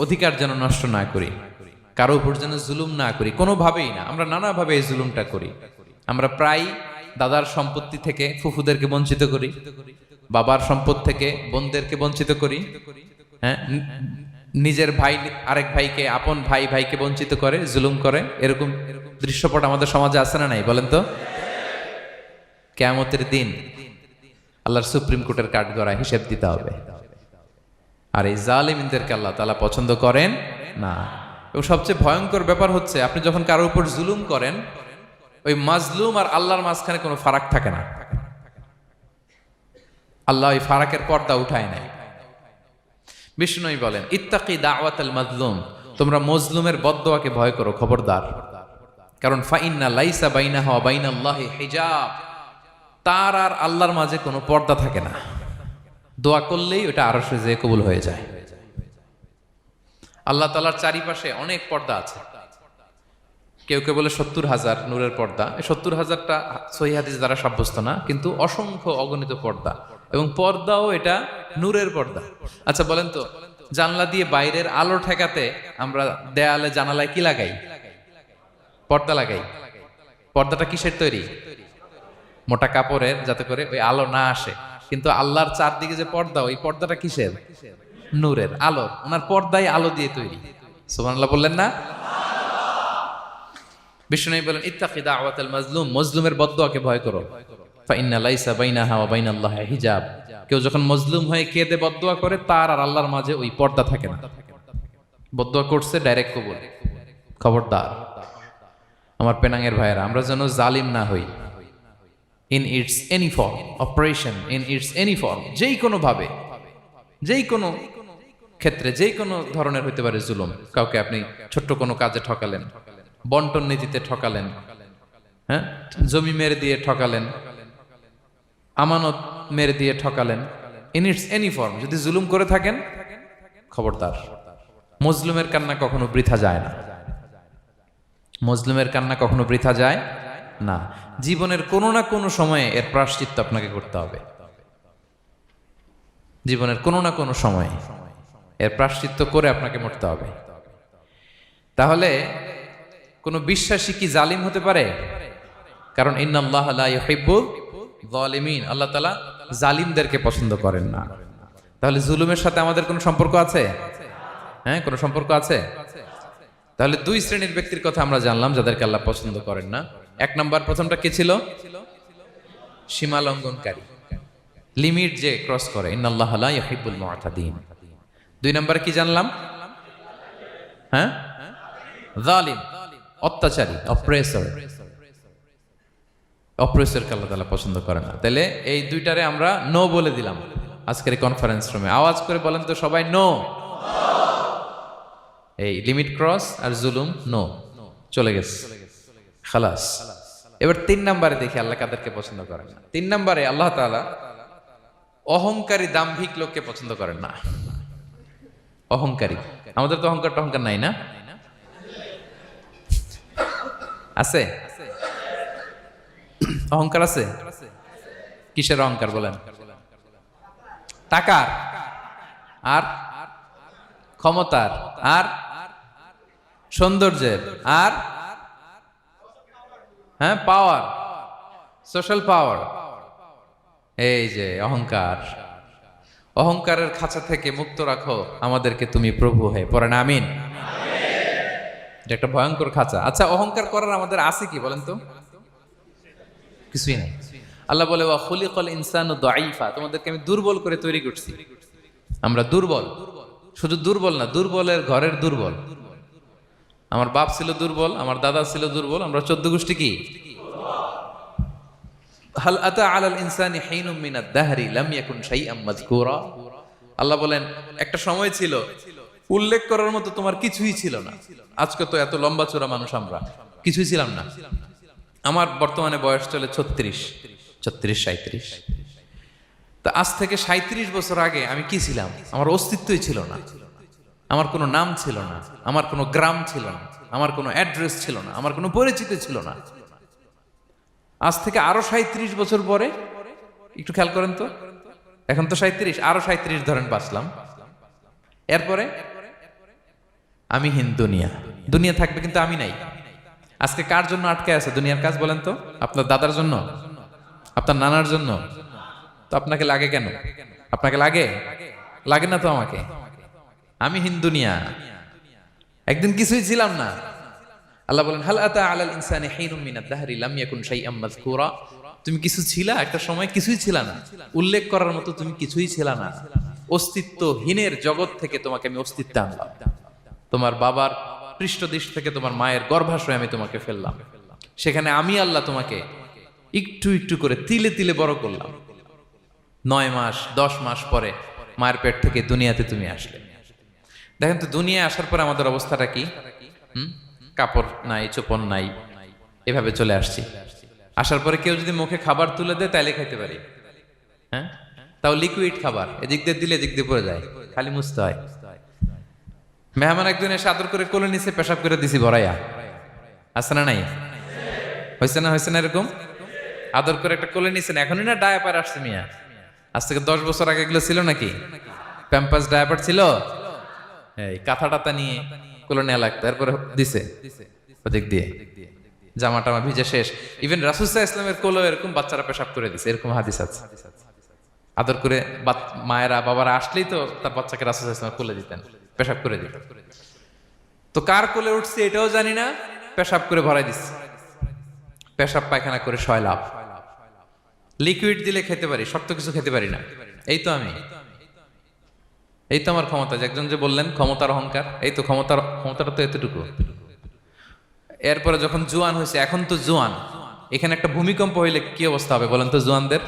অধিকার যেন নষ্ট না করি, কারো উপর যেন জুলুম না করি, কোনোভাবেই না। আমরা নানাভাবে এই জুলুমটা করি। আমরা প্রায় দাদার সম্পত্তি থেকে ফুফুদেরকে বঞ্চিত করি, বাবার সম্পদ থেকে বোনদেরকে বঞ্চিত করি। হ্যাঁ, নিজের ভাই আরেক ভাইকে, আপন ভাই ভাইকে বঞ্চিত করে, জুলুম করে। এরকম দৃশ্যপট আমাদের সমাজে আছে না নাই বলেন তো? কিয়ামতের দিন আল্লাহর সুপ্রিম কোর্টের কাঠগড়ায় হিসেব দিতে হবে। আর এই জালিমদেরকে আল্লাহ তাআলা পছন্দ করেন না। এবং সবচেয়ে ভয়ঙ্কর ব্যাপার হচ্ছে, আপনি যখন কারোর উপর জুলুম করেন, ওই মাজলুম আর আল্লাহর মাঝখানে কোনো ফারাক থাকে না। আল্লাহ ওই ফারাকের পর্দা উঠায় নাই। বিষ্ণু বলেন, ইত্তাকি দাওয়াতাল মাজলুম, তোমরা মজলুমের বদদোয়াকে ভয় করো, খবরদার। কারণ ফাইন্না লাইসা বাইনাহা ওয়া বাইনাল্লাহি হিজাব, তার আর আল্লাহর মাঝে কোনো পর্দা থাকে না। দোয়া করলেই ওটা আরশে যেয়ে কবুল হয়ে যায়। আল্লাহ তাআলার চারিপাশে অনেক পর্দা আছে। কেউ কেউ বলে 70,000 নূরের পর্দা। 70,000টা সহিহ হাদিস দ্বারা সাব্যস্ত না, কিন্তু অসংখ্য অগণিত পর্দা, এবং পর্দাও এটা নূরের পর্দা। আচ্ছা বলেন তো, জানলা দিয়ে বাইরের আলো ঠেকাতে আমরা দেয়ালে জানালায় কি লাগাই? পর্দা লাগাই। পর্দাটা কিসের তৈরি? মোটা কাপড়ের, যাতে করে ওই আলো না আসে। কিন্তু আল্লাহর চারদিকে যে পর্দা, ওই পর্দাটা কিসের? নূরের, আলোর। ওনার পর্দায় আলো দিয়ে তৈরি। সুবহানাল্লাহ বললেন না? বিষ্ণু বলেন, ইত্তাকি দাওয়াতাল মাজলুম, মজলুমের বদদোয়াকে ভয় করো। ফাইন্না লাইসা বাইনাহা ওয়া বাইনাল্লাহি হিজাব, কেউ যখন মজলুম হয়ে কেঁদে বদদোয়া করে, তার আর আল্লাহর মাঝে ওই পর্দা থাকে না। বদদোয়া করছে, ডাইরেক্ট কবুল। খবরদার আমার পেনাঙ্গের ভাইয়েরা, আমরা যেন জালিম না হই। In it's any form, operation in it's any form, যেই কোনো ভাবে, যেই কোনো ক্ষেত্রে, যেই কোনো ধরনের হইতে পারে জুলুম। কাউকে আপনি ছোট্ট কোনো কাজে ঠকালেন, বন্টন নীতিতে ঠকালেন, হ্যাঁ, জমি মেরে দিয়ে ঠকালেন, আমানত মেরে দিয়ে ঠকালেন, ইন ইটস এনি ফর্ম যদি জুলুম করে থাকেন, খবরদার। মজলুমের কান্না কখনো বৃথা যায় না। মজলুমের কান্না কখনো বৃথা যায় না। জীবনের কোনো না কোনো সময়ে এর প্রায়শ্চিত্ত আপনাকে করতে হবে। জীবনের কোনো না কোনো সময়ে এর প্রায়শ্চিত্ত করে আপনাকে মরতে হবে। তাহলে কোনো বিশ্বাসী কি জালিম হতে পারে? কারণ ইন্নাল্লাহা লা ইউহিব্বুল যালিমিন, আল্লাহ তাআলা জালিমদেরকে পছন্দ করেন না। তাহলে জুলুমের সাথে আমাদের কোনো সম্পর্ক আছে? হ্যাঁ, কোনো সম্পর্ক আছে? তাহলে দুই শ্রেণীর ব্যক্তির কথা আমরা জানলাম যাদেরকে আল্লাহ পছন্দ করেন না। এক নাম্বার, প্রথমটা কি ছিল? সীমা লঙ্ঘনকারী, লিমিট যে ক্রস করে, ইন্নাল্লাহা লা ইউহিব্বুল মুআতাদিন। দুই নাম্বার কি জানলাম? হ্যাঁ, জালিম, অত্যাচারী, অপ্রেসরকে আল্লাহ তাআলা পছন্দ করে না। তাহলে এই দুইটারে আমরা নো বলে দিলাম আজকের এই কনফারেন্স রুমে। আওয়াজ করে বলেন তো সবাই, নো। এই লিমিট ক্রস আর জুলুম, নো, চলে গেছে, খালাস। এবার তিন নাম্বারে দেখি আল্লাহ কাদেরকে পছন্দ করেন না। তিন নাম্বারে আল্লাহ তাআলা অহংকারী, দাম্ভিক লোককে পছন্দ করেন না। অহংকারী, আমাদের তো অহংকার নাই না? আছে? অহংকার আছে? কিসের অহংকার বলেন? টাকার, আর ক্ষমতার, আর সৌন্দর্যের, আর হ্যাঁ পাওয়ার, সোশ্যাল পাওয়ার। এই যে অহংকার, অহংকারের খাঁচা থেকে মুক্ত রাখো আমাদেরকে তুমি প্রভু হে। পড়েন আমিন। এটা একটা ভয়ঙ্কর খাঁচা। আচ্ছা, অহংকার করার আমাদের আছে কি বলেন তো? কিছুই নাই। আল্লাহ বলে ওয়া খুলিকাল ইনসানু দাঈফা, তোমাদেরকে আমি দুর্বল করে তৈরি করছি। আমরা দুর্বল, শুধু দুর্বল না, দুর্বলের ঘরের দুর্বল। আমার বাপ ছিল দুর্বল, আমার দাদা ছিল দুর্বল, আমরা 14 গোষ্ঠী কি? হাল আতা আলাল ইনসানি হিনুম মিনাদ দাহরি লাম ইয়াকুন শাইআম মাযকুরা। আল্লাহ বলেন একটা সময় ছিল উল্লেখ করার মতো তোমার কিছুই ছিল না। আজকে তো এত লম্বা চোরা মানুষ, আমরা কিছুই ছিলাম না। আমার বর্তমানে বয়স চলে 36, 37। তা আজ থেকে 37 বছর আগে আমি কি ছিলাম? আমার অস্তিত্বই ছিল না, আমার কোনো নাম ছিল না, আমার কোনো গ্রাম ছিল না, আমার কোনো অ্যাড্রেস ছিল না, আমার কোনো পরিচিতি ছিল না। আজ থেকে আরো 37 বছর পরে একটু খেয়াল করেন তো, এখন তো 37, আরো 37 ধরেন বাঁচলাম। এরপরে আমি দুনিয়া, দুনিয়া থাকবে কিন্তু আমি নাই। আজকে কার জন্য আটকে আছে দুনিয়ার কাজ বলেন তো? আপনার দাদার জন্য, আপনার নানার জন্য। তো আপনাকে লাগে কেন? আপনাকে লাগে? লাগে না তো আমাকে। আমি দুনিয়া, একদিন কিছুই ছিলাম না। আল্লাহ বলেন হাল আতা আলাল ইনসানি হিনুম মিনাদ দাহরি লাম ইয়াকুন শাইআম মাযকুরা। তুমি কিছু ছিলা, একটা সময় কিছুই ছিল না, উল্লেখ করার মতো তুমি কিছুই ছিল না। অস্তিত্বহীনের জগৎ থেকে তোমাকে আমি অস্তিত্ব আনলাম। তোমার বাবার পৃষ্ঠদেশ থেকে, তোমার মায়ের গর্ভাশয়ে আমি তোমাকে ফেললাম। সেখানে আমি আল্লাহ তোমাকে একটু একটু করে তিলে তিলে বড় করলাম। 9 মাস 10 মাস পরে মায়ের পেট থেকে দুনিয়াতে তুমি আসলে। দেখেন তো দুনিয়ায় আসার পরে আমাদের অবস্থাটা কি? কাপড় নাই, চোপন নাই, এভাবে চলে আসছি। আসার পরে কেউ যদি মুখে খাবার তুলে দেয় তাইলে খাইতে পারি, হ্যাঁ, তাও লিকুইড খাবার, এদিক দিয়ে দিলে এদিক দিয়ে পড়ে যায়, খালি মুছতে হয়। মেহমান একজন এসে আদর করে কোলে নিচে পেশাব করে দিছি ভরাইয়া, আছে না নাই? হয়েছে না এরকম? আদর করে একটা কোলে নিছেন, এখনই না ডায়াপার আসছে মিয়া। আজ থেকে 10 বছর আগে এগুলো ছিল নাকি? প্যাম্পাস ডায়াপার ছিল, এই কাঁথা টাতা নিয়ে কোলে নেওয়া লাগতো, এরপরে দিছে ওদিক দিয়ে জামা টামা ভিজে শেষ। ইভেন রাসূল সাল্লাল্লাহু আলাইহি ওয়াসাল্লামের কোলেও এরকম বাচ্চারা পেশাব করে দিছে, এরকম হাদিস আছে। আদর করে মায়েরা বাবারা আসলেই তো তার বাচ্চাকে রাসূল সাল্লাল্লাহু আলাইহি ওয়াসাল্লাম কোলে দিতেন, পেশাব করে দিতেন। তো কার কোলে উঠছে এটাও জানি না, পেশাব করে ভরাই দিচ্ছে। পেশাব পায়খানা করে সয়লাভ। লিকুইড দিলে খেতে পারি, শক্ত কিছু খেতে পারি না। এই তো আমি, এই তো আমার ক্ষমতা। একজন যে বললেন ক্ষমতার অহংকার, এই তো ক্ষমতাটা তো এতটুকু। এরপরে যখন জোয়ান হয়েছে, এখন তো জোয়ান, এখানে একটা ভূমিকম্প হইলে কি অবস্থা হবে বলেন তো জোয়ানদের?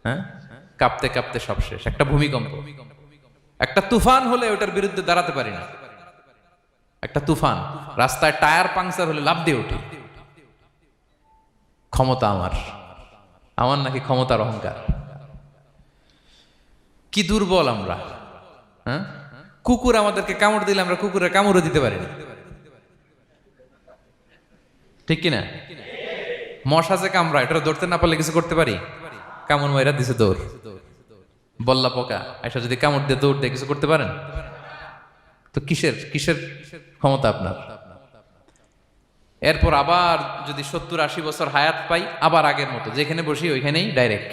হ্যাঁ, কাঁপতে কাঁপতে সব শেষ। একটা ভূমিকম্প, একটা তুফান হলে ওটার বিরুদ্ধে দাঁড়াতে পারি না। একটা তুফান, রাস্তায় টায়ার পাংচার হলে লাফ দিয়ে উঠি। ক্ষমতা আমার নাকি ক্ষমতার অহংকার? কি দুর্বল আমরা! হ্যাঁ, কুকুর আমাদেরকে কামড় দিলে আমরা কুকুরের কামড়ও দিতে পারি না, ঠিক কিনা? মশা যে কামড়া, এটা ধরতে না পারলে কিছু করতে পারি? কামড় মাইরা দিছে দৌড়। বল্লা পোকা আইসা যদি কামড় দিয়ে দৌড় দিয়ে কিছু করতে পারেন? তো কিসের ক্ষমতা আপনার? এরপর আবার যদি 70-80 বছর হায়াত পাই, আবার আগের মতো যেখানে বসি ওইখানেই ডাইরেক্ট,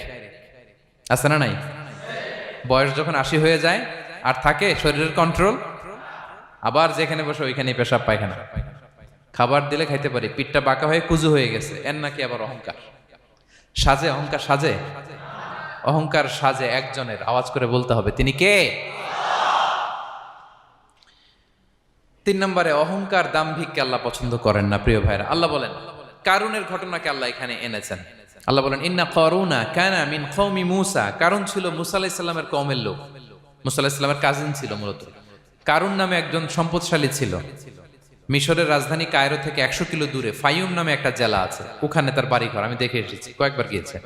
আছে না নাই? বয়স যখন 80 হয়ে যায় আর থাকে শরীরের কন্ট্রোল, আবার যেখানে বসে ওইখানে পেশাব পায়খানা। খাবার দিলে খাইতে পারি, পিঠটা বাঁকা হয়ে কুজু হয়ে গেছে, এর নাকি আবার অহংকার। সাজে অহংকার, সাজে অহংকার সাজে একজনের, আওয়াজ করে বলতে হবে তিনি কে। 3 নম্বরে অহংকার দাম্ভিককে আল্লাহ পছন্দ করেন না। প্রিয় ভাইরা, আল্লাহ বলেন কারুনের ঘটনাকে আল্লাহ এখানে এনেছেন। আল্লাহ বলেন ইন্না কারুনা কানা মিন কওমি মূসা, কারুন ছিল মূসা আলাইহিস সালামের কওমের লোক। মূসা আলাইহিস সালামের কাজিন ছিল মূলত। কারুন নামে একজন সম্পদশালী ছিল। মিশরের রাজধানী কায়রো থেকে 100 কিলো দূরে ফাইয়ুম নামে একটা জেলা আছে, ওখানে তার বাড়ি ঘর। আমি দেখে এসেছি, কয়েকবার গিয়েছে।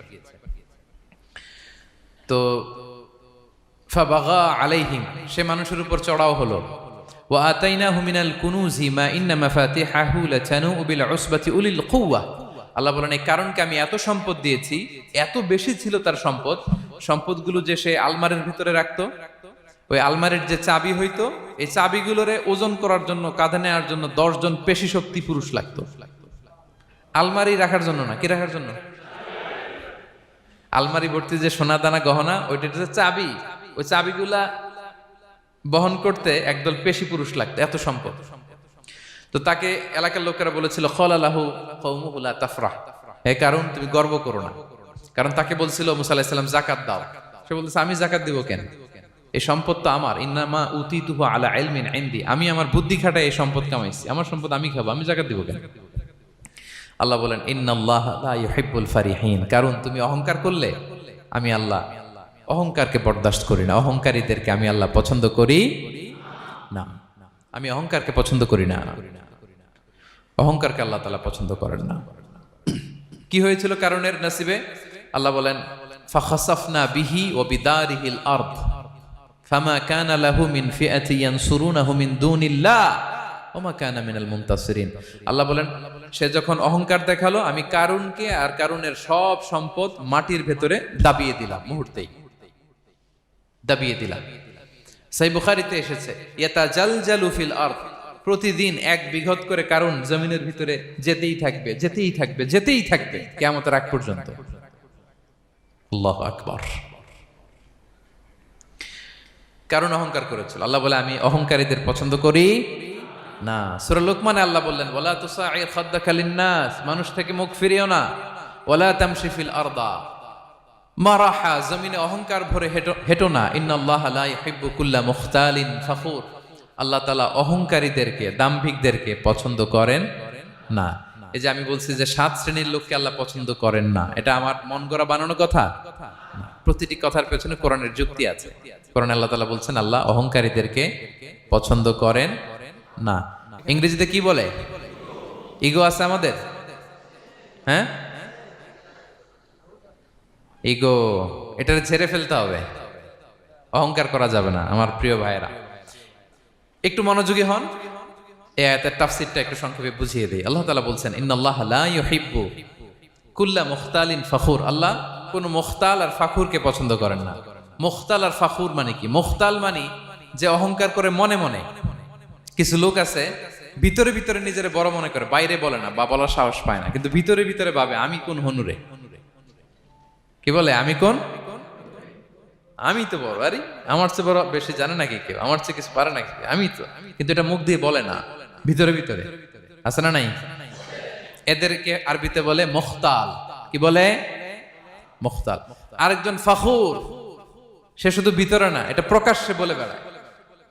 তো ফাবাগা আলাইহিম, সে মানুষের উপর চড়াও হলো। ওয়া আতাইনাহু মিনাল কুনুজি মা ইন্না মাফাতিহাহু লাতানু বিল উসবাতি উলিল কুওয়া। আল্লাহ বলেন এই কারণকে আমি এত সম্পদ দিয়েছি, এত বেশি ছিল তার সম্পদ, সম্পদগুলো যে সে আলমারির ভিতরে রাখতো, ওই আলমারির যে চাবি হইতো, এই চাবিগুলোরে ওজন করার জন্য, কাঁধে নেওয়ার জন্য 10 জন পেশি শক্তি পুরুষ লাগতো। আলমারি রাখার জন্য না, কি রাখার জন্য? আলমারি ভর্তি যে সোনা দানা গহনা, ওইটা যে চাবি, ওই চাবিগুলা বহন করতে একদল পেশি পুরুষ লাগতো, এত সম্পদ। তো তাকে এলাকার লোকেরা বলেছিল খলালাহু কওমুহু লা তাফরাহ, হে কারণ তুমি গর্ব করো না। কারণ তাকে বলছিল মুসা আলাইহিস সালাম যাকাত দাও, সে বলতেছে আমি যাকাত দিব কেন, এই সম্পদ তো আমার। ইন্নামা উতিতুহু আলা ইলমিন ইনদি, আমি আমার বুদ্ধি খাটায় এই সম্পদ কামাইছি, আমার সম্পদ আমি খাবো, আমি যাকাত দিব কেন? আল্লাহ বলেন ইন্নাল্লাহা লা ইউহিব্বুল ফারিহিন, কারণ তুমি অহংকার করলে আমি আল্লাহ অহংকারকে বরদাস্ত করি না, অহংকারীদেরকে আমি আল্লাহ পছন্দ করি না। আমি অহংকারকে পছন্দ করি না, অহংকারকে আল্লাহ তাআলা পছন্দ করেন না। কি হয়েছিল কারণের নসিবে? আল্লাহ বলেন ফাখাসাফনা বিহি ওয়া বিদারিহিল আরদ ফামা কানা লাহু মিন ফিআতি ইয়ানসুরুনাহু মিন দুনিল্লাহ ওয়া মা কানা মিনাল মুনতাসিরিন। আল্লাহ বলেন সে যখন অহংকার দেখালো, আমি কারুনকে আর কারুনের সব সম্পদ মাটির ভেতরে দাবিয়ে দিলাম, মুহূর্তেই দাবিয়ে দিলাম। সহিহ বুখারীতে এসেছে ইয়াতাজালজালু ফিল আরদ, প্রতিদিন 1 বিঘত করে কারুন জমিনের ভিতরে যেতেই থাকবে, যেতেই থাকবে, যেতেই থাকবে কিয়ামতের আগ পর্যন্ত। আল্লাহু আকবার। কারণ অহংকার করেছিল। আল্লাহ বলে আমি অহংকারীদের পছন্দ করি না। সূরা লুকমানে আল্লাহ বললেন ওয়ালা তুসাইর খাদ্দাকা লিন্নাস, মানুষ থেকে মুখ ফিরিও না। ওয়ালা তামশি ফিল আরদা মারাহা, জমিনে অহংকার ভরে হেঁটো না। ইন্নাল্লাহা লা ইউহিব্বু কুল্লা মুখতালিন ফখুর, আল্লাহ তাআলা অহংকারীদেরকে, দাম্ভিকদেরকে পছন্দ করেন না। এই যে আমি বলছি যে 7 শ্রেণীর লোককে আল্লাহ পছন্দ করেন না, এটা আমার মন গড়া বানানো কথা না। প্রতিটি কথার পেছনে কোরআনের যুক্তি আছে। কোরআনে আল্লাহ তাআলা বলছেন আল্লাহ অহংকারীদেরকে পছন্দ করেন না। ইংরেজিতে কি বলে? ইগো আছে আমাদের, হ্যাঁ ইগো, এটারে ছেড়ে ফেলতে হবে, অহংকার করা যাবে না। আমার প্রিয় ভাইয়েরা একটু মনোযোগী হন, এই আয়াতের তাফসীরটা একটু সংক্ষেপে বুঝিয়ে দেই। আল্লাহ তাআলা বলছেন ইন্নাল্লাহা লা ইউহিব্বু কুল্লা মুখতালিন ফখুর, আল্লাহ কোন মুখতাল আর ফাখুরকে পছন্দ করেন না। মুখতাল আর ফাখুর মানে কি? মুখতাল মানে যে অহংকার করে মনে মনে। কিছু লোক আছে ভিতরে ভিতরে নিজের বড় মনে করে, বাইরে বলে না বা বলার সাহস পায় না, কিন্তু ভিতরে ভিতরে ভাবে আমি কোন হনুরে, কি বলে আমি কোন, আমি তো বড়, আরে আমার চেয়ে বড় বেশি জানে নাকি কেউ, আমার চেয়ে কিছু পারে নাকি, আমি তো, কিন্তু এটা মুখ দিয়ে বলে না, ভিতরে ভিতরে আছে না নাই? এদেরকে আরবিতে বলে মুখতাল। কি বলে? মুখতাল। আরেকজন ফাখুর, সে শুধু ভিতরে না, এটা প্রকাশ্যে বলে বেড়ায়,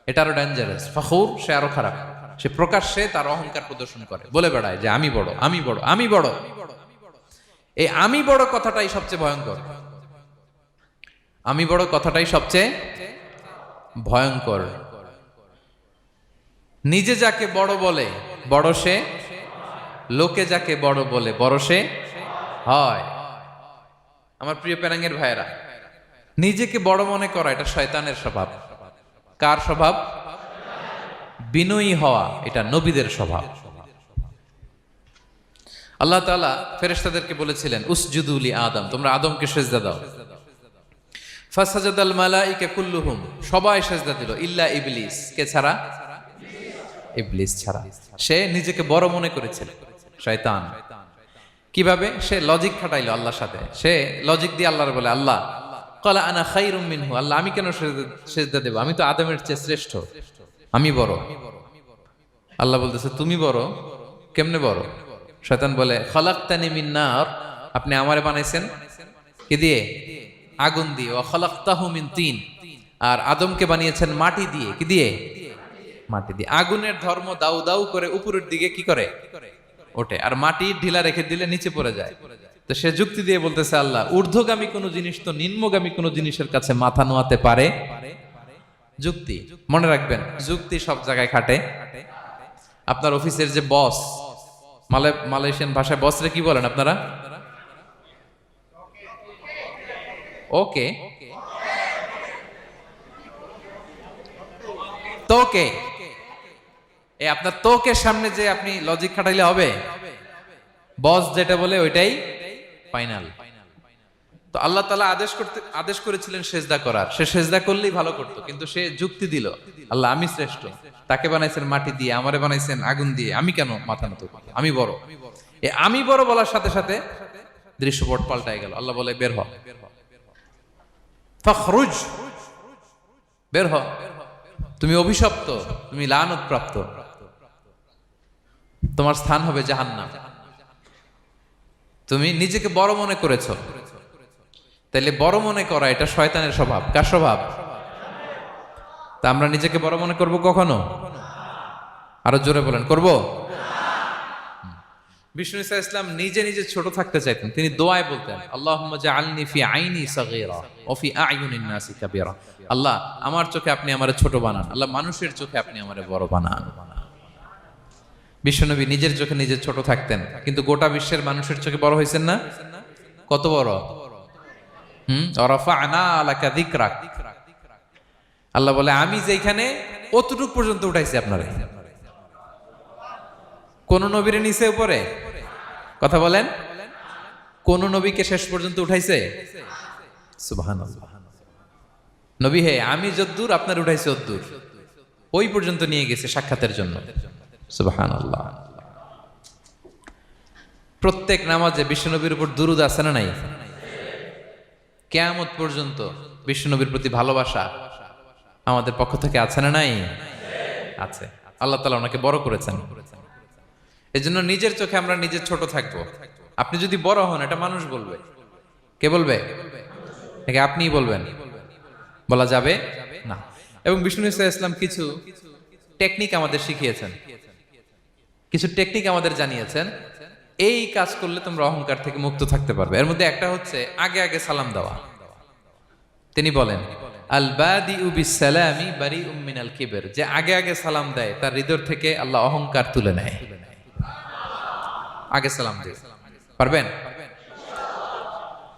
এটা আরো ডেঞ্জারাস। ফাখুর সে আরো খারাপ, সে প্রকাশ্যে তার অহংকার প্রদর্শন করে, বলে বেড়ায় যে আমি বড়, আমি বড়, আমি বড়। এই আমি বড় কথাটাই সবচেয়ে ভয়ঙ্কর। আমি বড় কথাটাই সবচেয়ে ভয়ঙ্কর। নিজে যাকে বড় বলে বড় সে, লোকে যাকে বড় বলে বড় সে হয়। আমার প্রিয় পেনাঙ্গের ভাইয়েরা, নিজেকে বড় মনে করা এটা শয়তানের স্বভাব। কার স্বভাব? বিনয়ী হওয়া এটা নবীদের স্বভাব। আল্লাহ তাআলা ফেরেশতাদেরকে বলেছিলেন উসজুদু লি আদম, তোমরা আদমকে সিজদা দাও। ফাসাজাদাল মালাইকা কুল্লুহুম, সবাই সিজদা দিল ইল্লা ইবলিস, কে ছাড়া? ইবলিস ছাড়া। সে নিজেকে বড় মনে করেছিল, শয়তান। কিভাবে? সে লজিক খাটাইলো আল্লাহর সাথে। সে লজিক দিয়ে আল্লাহর বলে আল্লাহ ক্বালা আনা খায়রুম মিনহু, আল্লাহ আমি কেন সিজদা দেব, আমি তো আদমের চেয়ে শ্রেষ্ঠ, আমি বড়। আল্লাহ বলতেছে তুমি বড়, কেমনে বড়? শয়তান বলে খলাকতানি মিন নার, আপনি আমারে বানাইছেন কি দিয়ে? আগুন দিয়ে। ওয়া খলাকতাহু মিন তিন, আর আদমকে বানিয়েছেন মাটি দিয়ে। কি দিয়ে? মাটি দিয়ে। আগুনের ধর্ম দাউ দাউ করে উপরের দিকে কি করে? ওঠে। আর মাটি ঢিলা রেখে দিলে নিচে পড়ে যায়। তো সে যুক্তি দিয়ে বলতেছে আল্লাহ ঊর্ধ্বগামী কোন জিনিস তো নিম্নগামী কোন জিনিসের কাছে মাথা নোয়াতে পারে? যুক্তি, মনে রাখবেন, যুক্তি সব জায়গায় খাটে। আপনার অফিসের যে বস, মালয়েশিয়ান ভাষায় বসরে কি বলেন আপনারা? ওকে, তোকে। এই আপনার তোকের সামনে যে আপনি লজিক খাটাইলে হবে? বস যেটা বলে ওইটাই ফাইনাল। তো আল্লাহ তাআলা আদেশ করেছিলেন সেজদা করার। সে সেজদা করলেই ভালো করতো, কিন্তু সে যুক্তি দিল আল্লাহ আমি শ্রেষ্ঠ, তাকে বানাইছেন মাটি দিয়ে, আমারে বানাইছেন আগুন দিয়ে, আমি কেন মাথা নত করব? আমি বড়। এই আমি বড় বলার সাথে সাথে দৃশ্যপট পাল্টাই গেল। আল্লাহ বলে বের হ, ফাখরুজ, বের হ, তুমি অভিশপ্ত, তুমি লানত প্রাপ্ত, তোমার স্থান হবে জাহান্নাম। তুমি নিজেকে বড় মনে করেছো, তাইলে বড় মনে করা এটা শয়তানের স্বভাব। কার স্বভাব? তা আমরা নিজেকে বড় মনে করব কখনো? আরো জোরে বলেন, করব? বিষ্ণু ঈসা ইসলাম নিজে নিজে ছোট থাকতে চাইতেন। তিনি দোয়ায় বলতেন আল্লাহুম্মা জাআলনি ফি আইনি সাগীরা ওয়া ফি আ'য়ুনিন নাসি কাবীরা। আল্লাহ আমার চোখে আপনি আমারে ছোট বানান, আল্লাহ মানুষের চোখে আপনি আমারে বড় বানান। বিশ্বনবী নিজের চোখে নিজে ছোট থাকতেন, কিন্তু গোটা বিশ্বের মানুষের চোখে বড় হয়েছেন না? কত বড়? রাফা'না লাকা যিকরাক। আল্লাহ বলে আমি যেখানে অতটুক পর্যন্ত উঠাইছি আপনারে। কোন নবীর নিচে উপরে? কথা বলেন, কোন নবীকে শেষ পর্যন্ত উঠাইছে? সুবহানাল্লাহ। নবী হে আমি যদ্দূর আপনার উঠাইছে অদ্দূর, ওই পর্যন্ত নিয়ে গেছে সাক্ষাতের জন্য। সুবহানাল্লাহ। প্রত্যেক নামাজে বিশ্বনবীর উপর দুরূদ আছে না নাই? কিয়ামত পর্যন্ত বিশ্বনবীর প্রতি ভালোবাসা আমাদের পক্ষ থেকে আছে না নাই? আছে। আল্লাহ তাআলা ওনাকে বড় করেছেন। এজন্য নিজের চোখে আমরা নিজে ছোট থাকবো। আপনি যদি বড় হন এটা মানুষ বলবে। কে বলবে? নাকি আপনিই বলবেন? বলা যাবে না। এবং বিষ্ণু ঈসা ইসলাম কিছু টেকনিক আমাদের শিখিয়েছেন, কিছু টেকনিক আমাদের জানিয়েছেন। এই কাজ করলে তোমরা অহংকার থেকে মুক্ত থাকতে পারবে। এর মধ্যে একটা হচ্ছে আগে আগে সালাম দেওয়া। তিনি বলেন আল বাদিউ বিসসালামি বারিউম মিনাল কিবর, যে আগে আগে সালাম দেয় তার হৃদয় থেকে আল্লাহ অহংকার তুলে নেয়। আগে সালাম দিয়ে পারবেন?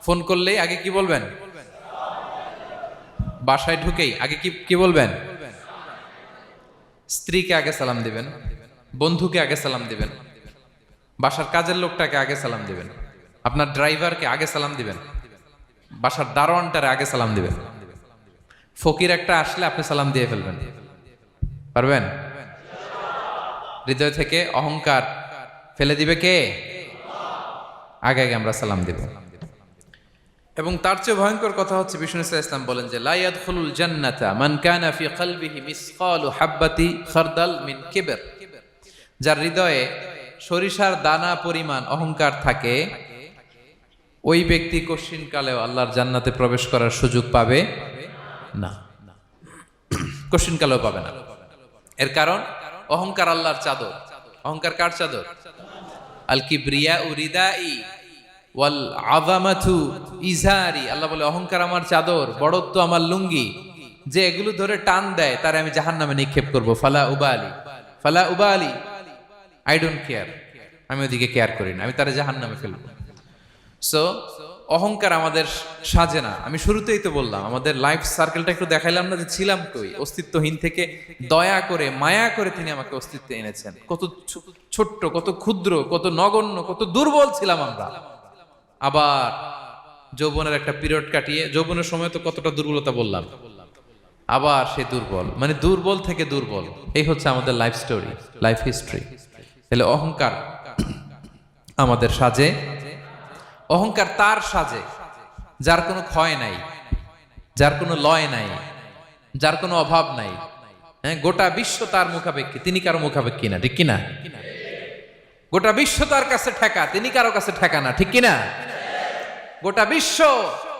ফোন করলেই আগে কি বলবেন? বাসায় ঢুকেই আগে কি বলবেন? স্ত্রীকে আগে সালাম দিবেন, বন্ধুকে আগে সালাম দিবেন, বাসার কাজের লোকটাকে আগে সালাম দিবেন, আপনার ড্রাইভারকে আগে সালাম দিবেন, বাসার দারোয়ানটারে আগে সালাম দিবেন। ফকির একটা আসলে আপনি সালাম দিয়ে ফেলবেন। পারবেন? হৃদয় থেকে অহংকার ফেলে দিবে কে? আগে আগে আমরা সালাম দিব। এবং তার চেয়ে ভয়ঙ্কর কথা হচ্ছে বিষ্ণু ইসলাম বলেন যে লা ইয়াদখুলুল জান্নাতা মান কানা ফি কলবিহি মিসকালু হাববাতি খারদাল মিন কিবর, যার হৃদয়ে সরিষার দানা পরিমাণ অহংকার থাকে ওই ব্যক্তি কশিনকালেও আল্লাহর জান্নাতে প্রবেশ করার সুযোগ পাবে না। কশিনকালেও পাবে না। এর কারণ অহংকার আল্লাহর চাদর। অহংকার কার চাদর? আল কিবরিয়া উরিদাই ওয়াল আযামাতু ইজারি। আল্লাহ বলে অহংকার আমার চাদর, বড়ত্ব আমার লুঙ্গি। যে এগুলো ধরে টান দেয় তারে আমি জাহান্নামে নিক্ষেপ করব। ফালা উবালি, আই ডোন্ট কেয়ার, আমি ওদিকে কেয়ার করি না, আমি তারে জাহান্নামে ফেলবো। সো অহংকার আমাদের সাজে না। আমি শুরুতেই তো বললাম আমাদের লাইফ সার্কেলটা একটু দেখাইলাম না যে ছিলাম কই, অস্তিত্বহীন থেকে দয়া করে মায়া করে তিনি আমাকে অস্তিত্বে এনেছেন। কত ছোট্ট, কত ক্ষুদ্র, কত নগণ্য, কত দুর্বল ছিলাম আমরা। আবার যৌবনের একটা পিরিয়ড কাটিয়ে, যৌবনের সময় তো কতটা দুর্বলতা বললাম, আবার সে দুর্বল, মানে দুর্বল থেকে দুর্বল। এই হচ্ছে আমাদের লাইফ স্টোরি, লাইফ হিস্ট্রি। তাহলে অহংকার আমাদের সাজে। অহংকার তার সাজে যার কোনো ক্ষয় নাই, যার কোনো লয় নাই, যার কোনো অভাব নাই, হ্যাঁ, গোটা বিশ্ব তার মুখাপেক্ষী, তিনি কারো মুখাপেক্ষী না, ঠিক কিনা? গোটা বিশ্ব তার কাছে ঠেকা, তিনি কারো কাছে ঠেকা না, ঠিক কিনা? গোটা বিশ্ব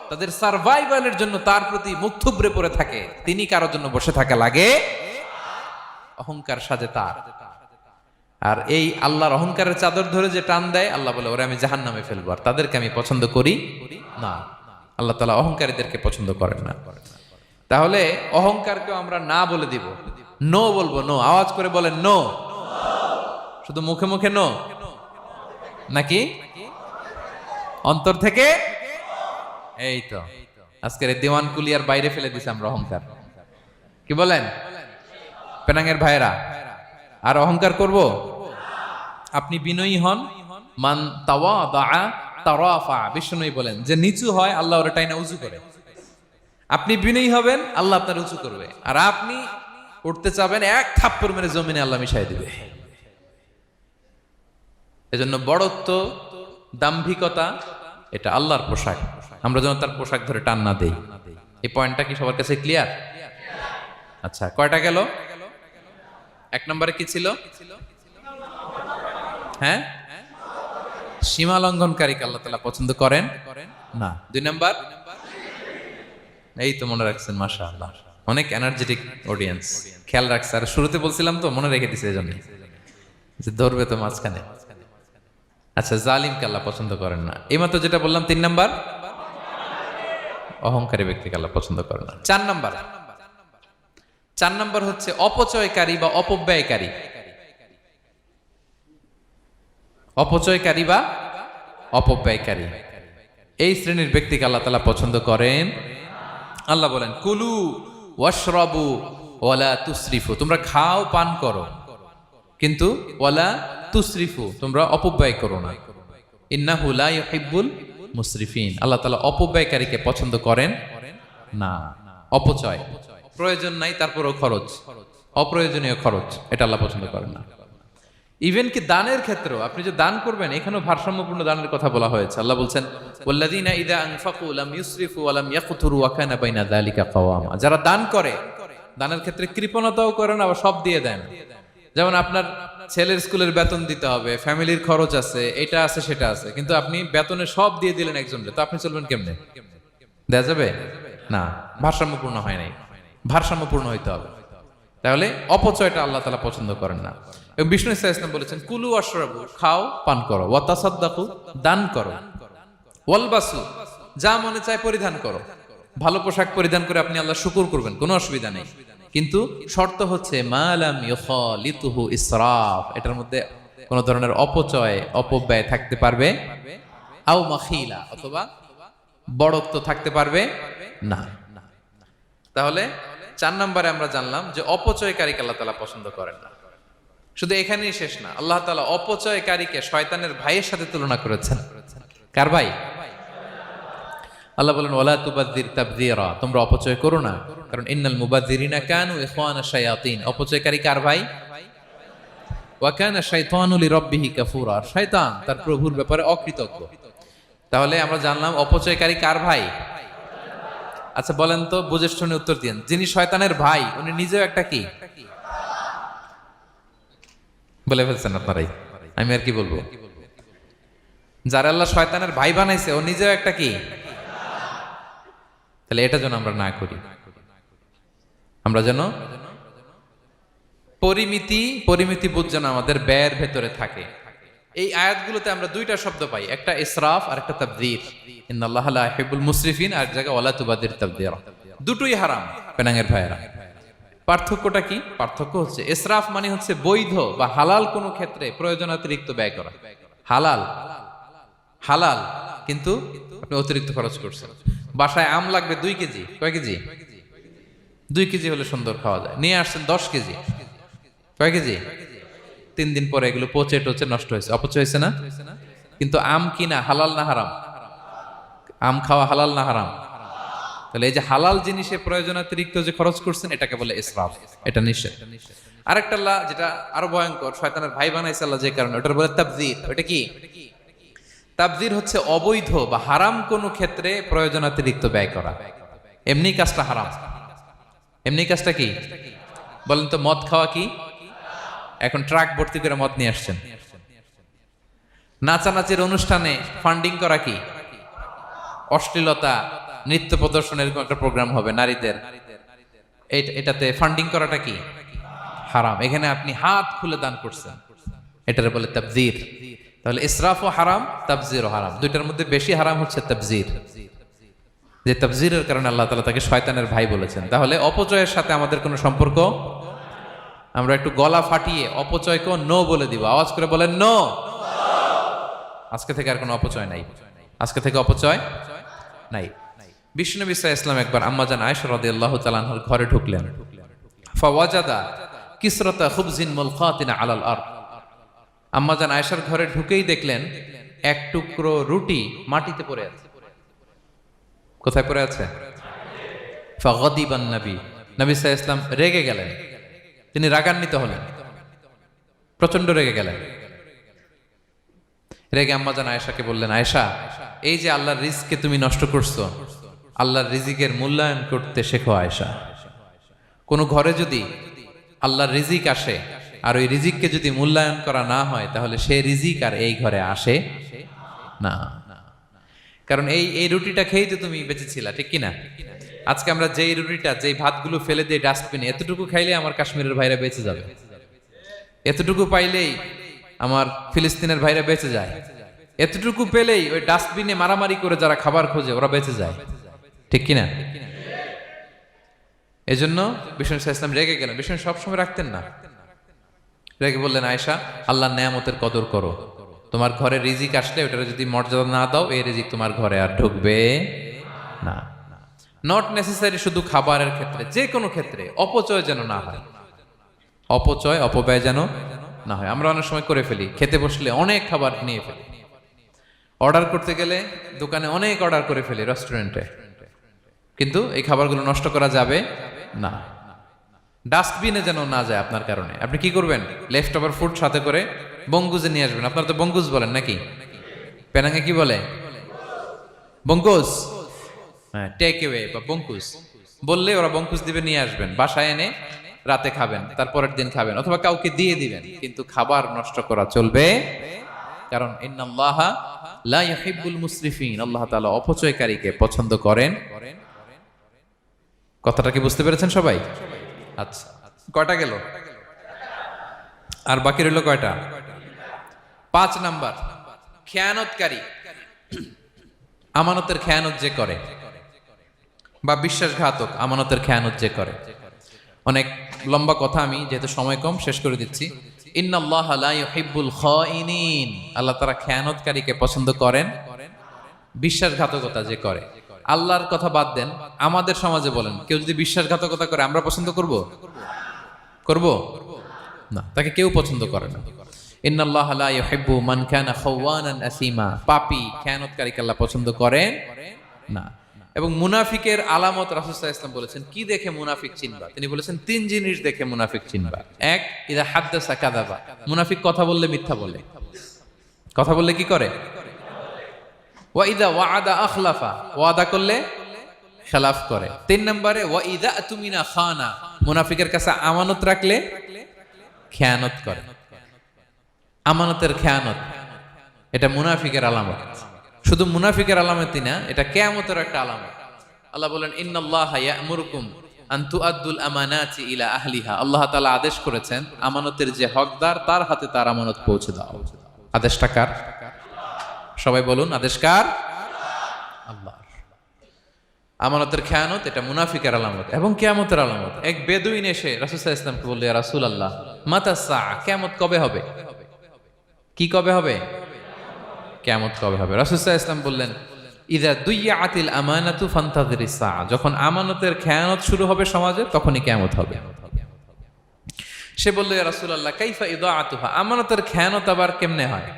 তাদের সার্ভাইভালের জন্য তার প্রতি মুখ থুবড়ে পড়ে থাকে, তিনি কারোর জন্য বসে থাকা লাগে। অহংকার সাজে তার। আর এই আল্লাহর অহংকারের চাদর ধরে যে টান দেয়, আল্লাহ বলে ওরা আমি জাহান্নামে ফেলবো, আর তাদেরকে আমি পছন্দ করি না। আল্লাহ তাআলা অহংকারীদেরকে পছন্দ করেন না। তাহলে অহংকারকেও আমরা না বলে দিব, নো বলবো, নো। আওয়াজ করে বলেন নো। শুধু মুখে মুখে নো নাকি অন্তর থেকে? এই তো আজকের দিওয়ান কুলিয়ার বাইরে ফেলে দিছে আমরা অহংকার। কি বলেন পেনাঙ্গের ভাইরা? আর অহংকার করব? আপনি বিনয়ী হন। মান তাওয়াদা তারাফা, বিষ্ণুই বলেন যে নিচু হয় আল্লাহ ওরে টাইনা উঁচু করে। আপনি বিনয়ী হবেন, আল্লাহ আপনার উঁচু করবে। আর আপনি উঠতে চাবেন, এক থাপ্পড় মেরে জমিনে আল্লাহ মিশাই দিবে। এজন্য বড়ত্ব, দাম্ভিকতা এটা আল্লাহর পোশাক, আমরা যেন তার পোশাক ধরে টান না দেই। এই পয়েন্টটা কি সবার কাছে ক্লিয়ার? আচ্ছা, কয়টা গেল? এক নম্বরে কি ছিল? হ্যাঁ, সীমা লঙ্ঘনকারীকে আল্লাহ তাআলা পছন্দ করেন না। দুই নাম্বার, এই তো মনে রাখছেন, মাশাআল্লাহ, অনেক এনার্জেটিক অডিয়েন্স, খেয়াল রাখছে। আর শুরুতে বলছিলাম তো, মনে রেখে দিছে এজন্য যে ধরবে তো মাঝখানে। আচ্ছা, জালিমকে আল্লাহ পছন্দ করেন না। এইমাত্র যেটা বললাম, তিন নাম্বার, অহংকারী ব্যক্তিকে আল্লাহ পছন্দ করেন না। চার নাম্বার হচ্ছে অপচয়কারী বা অপব্যয়কারী। অপচয়কারী বা অপব্যয়কারী, এই শ্রেণীর ব্যক্তিকে আল্লাহ তাআলা পছন্দ করেন। আল্লাহ বলেন কুলু ওয়াশরাবু ওয়ালা তুসরিফু, তোমরা খাও পান করো, কিন্তু ওয়ালা তুসরিফু, তোমরা অপব্যয় করো না। ইন্নাহু লা ইউহিব্বুল মুসরিফিন, আল্লাহ তাআলা অপব্যয়কারীকে পছন্দ করেন না। অপচয়, প্রয়োজন নাই তারপরও খরচ, অপ্রয়োজনীয় খরচ, এটা আল্লাহ পছন্দ করেন না। ইভেন কি দানের ক্ষেত্রেও, আপনি যে দান করবেন, এখানেও ভারসাম্যপূর্ণ দানের কথা বলা হয়েছে। আল্লাহ বলছেন ওয়াল্লাযীনা ইযা আনফাকু লাম ইউসরিফু ওয়া লাম ইয়াকতুরু ওয়া কানা বাইনা যালিকা কাওয়ামা, যারা দান করে, দানের ক্ষেত্রে কৃপণতাও করে না, আবার সব দিয়ে দেন। যেমন আপনার ছেলের স্কুলের বেতন দিতে হবে, ফ্যামিলির খরচ আছে, এটা আছে সেটা আছে, কিন্তু আপনি বেতনে সব দিয়ে দিলেন একজনকে, তো আপনি চলবেন কেমনে? দেয়া যাবে না, ভারসাম্যপূর্ণ হয় নাই। ভারসাম্যপূর্ণ হইতে হবে। তাহলে অপচয়টা আল্লাহ তাআলা পছন্দ করেন না। এবং বিষ্ণু ইসা ইসলাম বলেছেন কুলু ওয়াশরাবু, খাও পান করো, ওয়া তাসাদ্দাকু, দান করো, ওয়ালবাসু, যা মনে চায় পরিধান করো। ভালো পোশাক পরিধান করে আপনি আল্লাহ শুকর করবেন, কোনো অসুবিধা নেই, কিন্তু শর্ত হচ্ছে মা লাম ইউখালিতুহু ইসরাফ, এটার মধ্যে কোনো ধরনের অপচয় অপব্যয় থাকতে পারবে, আও মাখিলা, অথবা বড়ত্ব থাকতে পারবে না। তাহলে 4 নম্বরে আমরা জানলাম যে অপচয়কারীকে আল্লাহ তাআলা পছন্দ করেন না। শুধু এখানেই শেষ না, আল্লাহ তাআলা অপচয়কারীকে শয়তানের ভাইয়ের সাথে তুলনা করেছেন। কার ভাই? আল্লাহ বলেন ওয়ালা তুবাযযির তাবযীরা, তোমরা অপচয় করো না, কারণ ইন্নাল মুবাযযিরিনা কানু ইখওয়ানা শায়াতিন, অপচয়কারী কার ভাই? ওয়া কানা শাইতানু লিরাব্বিহি কাফুরা, শয়তান তার প্রভুর ব্যাপারে অকৃতজ্ঞ। তাহলে আমরা জানলাম অপচয়কারী কার ভাই? আচ্ছা বলেন তো, বুঝে শুনে উত্তর দিন। যিনি শয়তানের ভাই, উনি নিজেও একটা কি? বলে ফেলছেন আপনারাই, আমি আর কি বলবো। যারা আল্লাহ শয়তানের ভাই বানাইছে, ও নিজেও একটা কি? তাহলে এটা যেন আমরা না করি। আমরা যেন পরিমিতি বোধ যেন আমাদের ব্যয়ের ভেতরে থাকে। এই আয়াতগুলোতে আমরা দুইটা শব্দ পাই, একটা ইসরাফ আর একটা তাবযীর। ইন্নাল্লাহা লা ইউহিব্বুল মুসরিফিন, আর জায়গা ওয়ালা তুবাযযির তাবযীরা। দুটোই হারাম পেনাঙ্গের ভাইয়েরা। পার্থক্যটা কি? পার্থক্য হচ্ছে ইসরাফ মানে হচ্ছে বৈধ বা হালাল কোনো ক্ষেত্রে প্রয়োজনাতিরিক্ত ব্যয় করা। হালাল হালাল, কিন্তু আপনি অতিরিক্ত খরচ করছেন। বাসায় আম লাগবে 2 কেজি, কয় কেজি? 2 কেজি হলে সুন্দর খাওয়া যায়। নিয়ে আসছেন 10 কেজি, কয় কেজি? 3 দিন পরে এগুলো পচে টচে নষ্ট হয়েছে, অপচয় হয়েছে না? কিন্তু আম কিনা হালাল না হারাম? আম খাওয়া হালাল না হারাম? তাহলে এই যে হালাল জিনিসে প্রয়োজনাতিরিক্ত যে খরচ করছেন, এটাকে বলে ইসরাফ, এটা নিষেধ। আরেকটা আল্লাহ যেটা আরো ভয়ঙ্কর, শয়তানের ভাই বানাইছে আল্লাহ যে কারণে, ওটার বলে তাবযীর। ওটা কি? তাবযীর হচ্ছে অবৈধ বা হারাম কোনো ক্ষেত্রে প্রয়োজনাতিরিক্ত ব্যয় করা। এমনি কাজটা হারাম, এমনি কাজটা কি? বলেন তো মদ খাওয়া কি? এখন ট্রাক ভর্তি করে মদ নিয়ে আসছেন। নাচানাচির অনুষ্ঠানে ফান্ডিং করা কি? অশ্লীলতা, নৃত্য প্রদর্শনের এরকম একটা প্রোগ্রাম হবে নারীদের, এটাতে ফান্ডিং করাটা কি? হারাম। এখানে আপনি হাত খুলে দান করছেন, এটারে বলে তাবযির। তাহলে ইসরাফও হারাম, তাবযিরও হারাম। দুইটার মধ্যে বেশি হারাম হচ্ছে তাবযির। যে তাবযিরের কারণে আল্লাহ তাআলা তাকে শয়তানের ভাই বলেছেন। তাহলে অপচয়ের সাথে আমাদের কোনো সম্পর্ক। আমরা একটু গলা ফাটিয়ে অপচয়কে নো বলে দিব। আওয়াজ করে বলেন নো। আজকে থেকে আর কোনো অপচয় নাই। আজকে থেকে অপচয় নাই। বিশ্বনবী সাল্লাল্লাহু আলাইহি ওয়াসাল্লাম একবার আম্মাজান আয়েশা রাদিয়াল্লাহু তাআলা আনহার ঘরে ঢুকলেন। ফাওয়াজাদা কিসরাতা খুবজিন মুলকাতিন আলাল আরদ। আম্মাজান আয়েশার ঘরে ঢুকেই দেখলেন এক টুকরো রুটি মাটিতে পড়ে আছে। কোথায় পড়ে আছে? ফাগাদিবান নবী, নবী সাল্লাল্লাহু আলাইহি ওয়াসাল্লাম রেগে গেলেন। তিনি রাগান্বিত হলেন, প্রচন্ড রেগে গেলেন। রেগে আম্মাজান আয়েশাকে বললেন, আয়েশা, এই যে আল্লাহর রিজকে তুমি নষ্ট করছো, আল্লাহর রিজিকের মূল্যায়ন করতে শেখো আয়েশা। কোন ঘরে যদি আল্লাহর রিজিক আসে আর ওই রিজিককে যদি মূল্যায়ন করা না হয়, তাহলে সেই রিজিক আর এই ঘরে আসে না। কারণ এই রুটিটা খেয়েই তো তুমি বেঁচেছিলা, ঠিক কিনা? আজকে আমরা যেই রুটিটা, যেই ভাতগুলো ফেলে দিয়ে ডাস্টবিনে, এতটুকু খাইলে আমার কাশ্মীরের ভাইরা বেঁচে যাবে, এতটুকু পাইলেই আমার ফিলিস্তিনের ভাইরা বেঁচে যায়, এতটুকু পেলেই ওই ডাস্টবিনে মারামারি করে যারা খাবার খোঁজে ওরা বেঁচে যায়, ঠিক কিনা? এজন্য বিষ্ণু সাল্লাল্লাহু আলাইহি ওয়াসাল্লাম রেগে গেলেন। বিষ্ণু সবসময় রাখতেন না। রেগে বললেন, আয়েশা, আল্লাহর নেয়ামতের কদর করো। তোমার ঘরে রিজিক আসলে ওটার যদি মর্যাদা না দাও, এই রিজিক তোমার ঘরে আর ঢুকবে না। নট নেসেসারি শুধু খাবারের ক্ষেত্রে, যে কোনো ক্ষেত্রে অপচয় যেন না হয়। অপচয়, অপব্যয় যেন না হয়। আমরা অনেক সময় করে ফেলি, খেতে বসলে অনেক খাবার নিয়ে ফেলি, অর্ডার করতে গেলে দোকানে অনেক অর্ডার করে ফেলি, রেস্টুরেন্টে, কিন্তু এই খাবারগুলো নষ্ট করা যাবে না। ডাস্টবিনে যেন না যায় আপনার কারণে। আপনি কি করবেন? লেফট ওভার ফুড সাথে করে বঙ্গুজে নিয়ে আসবেন। আপনারা তো বঙ্গুজ বলেন নাকি? পেনাঙ্গে কি বলে? বঙ্কুজ। হ্যাঁ, টেক অ্যাওয়ে বা বঙ্কুজ বললে ওরা বঙ্কুজ দিবে, নিয়ে আসবেন, বাসায় এনে রাতে খাবেন, তারপরের দিন খাবেন, অথবা কাউকে দিয়ে দিবেন। কিন্তু খাবার নষ্ট করা চলবে, কারণ ইন্নাল্লাহা লা ইউহিব্বুল মুসরিফিন, আল্লাহ তাআলা অপচয়কারীকে পছন্দ করেন। কথাটা কি বুঝতে পেরেছেন সবাই? আচ্ছা, কয়টা গেল? আর বাকি রইল কয়টা? 5 নাম্বার, খেয়ানতকারী। আমানতের খেয়ানত যে করে, বা বিশ্বাসঘাতক, আমানতের খেয়ানত যে করে। অনেক লম্বা কথা, আমি যেহেতু সময় কম শেষ করে দিচ্ছি। ইন্নাল্লাহা লা ইউহিব্বুল খাইনিন, আল্লাহ তাআলা খেয়ানতকারীকে পছন্দ করেন। বিশ্বাসঘাতকতা যে করে, আল্লাহর কথা বাদ দেন, আমাদের সমাজে বলেন, কেউ যদি বিশ্বাসঘাতকতা করে আমরা পছন্দ করব? করব না, তাকে কেউ পছন্দ করে না। ইন্নাল্লাহা লা ইউহিব্বু মান কানা খাওয়ানান আসিমা, পাপী খেয়ানতকারীকে আল্লাহ পছন্দ করেন না। এবং মুনাফিকের আলামত রাসূল সাল্লাল্লাহু আলাইহি ওয়াসাল্লাম বলেছেন, কি দেখে মুনাফিক চিনবা? তিনি বলেছেন 3 জিনিস দেখে মুনাফিক চিনবা। 1, ইযা হাদ্দাসা কাযাবা, মুনাফিক কথা বললে মিথ্যা বলে। কথা বললে কি করে? ওয়া ইযা ওয়াআদা আখলাফা, ওয়াদা করলে খেলাফ করে। 3 নম্বরে ওয়া ইযা আতুমিনা খানা, মুনাফিকের কাছে আমানত রাখলে খেয়ানত করে। আমানতের খেয়ানত, এটা মুনাফিকের আলামত। শুধু মুনাফিকের আলামতই না, এটা কিয়ামতের একটা আলামত। আল্লাহ বলেন, ইন্নাল্লাহা ইয়া'মুরুকুম আন তুআদ্দুল আমানাতি ইলা আহলিহা, আল্লাহ তাআলা আদেশ করেছেন আমানতের যে হকদার তার হাতে তার আমানত পৌঁছে দাও। আদেশটা কার? সবাই বলুন, আদেশ কার? আল্লাহর। আমানতের খেয়ানত এটা মুনাফিকের আলামত এবং কিয়ামতের আলামত। এক বেদুইন এসে রাসূল সাল্লাল্লাহু আলাইহি ওয়াসাল্লামকে বলল, ইয়া রাসূলুল্লাহ, মাতা সাআ, কিয়ামত কবে হবে? কি কবে হবে? কিয়ামত কবে হবে? রাসূল সাল্লাল্লাহু আলাইহি ওয়াসাল্লাম বললেন, ইযা দুইয়াতিল আমানাতু ফান্তাযিরিস সাআ, যখন আমানতের খেয়ানত শুরু হবে সমাজে, তখনই কিয়ামত হবে। সে বলল, ইয়া রাসূলুল্লাহ, কাইফা ইদাআতুহা, আমানতের খেয়ানত আবার কেমনে হয়?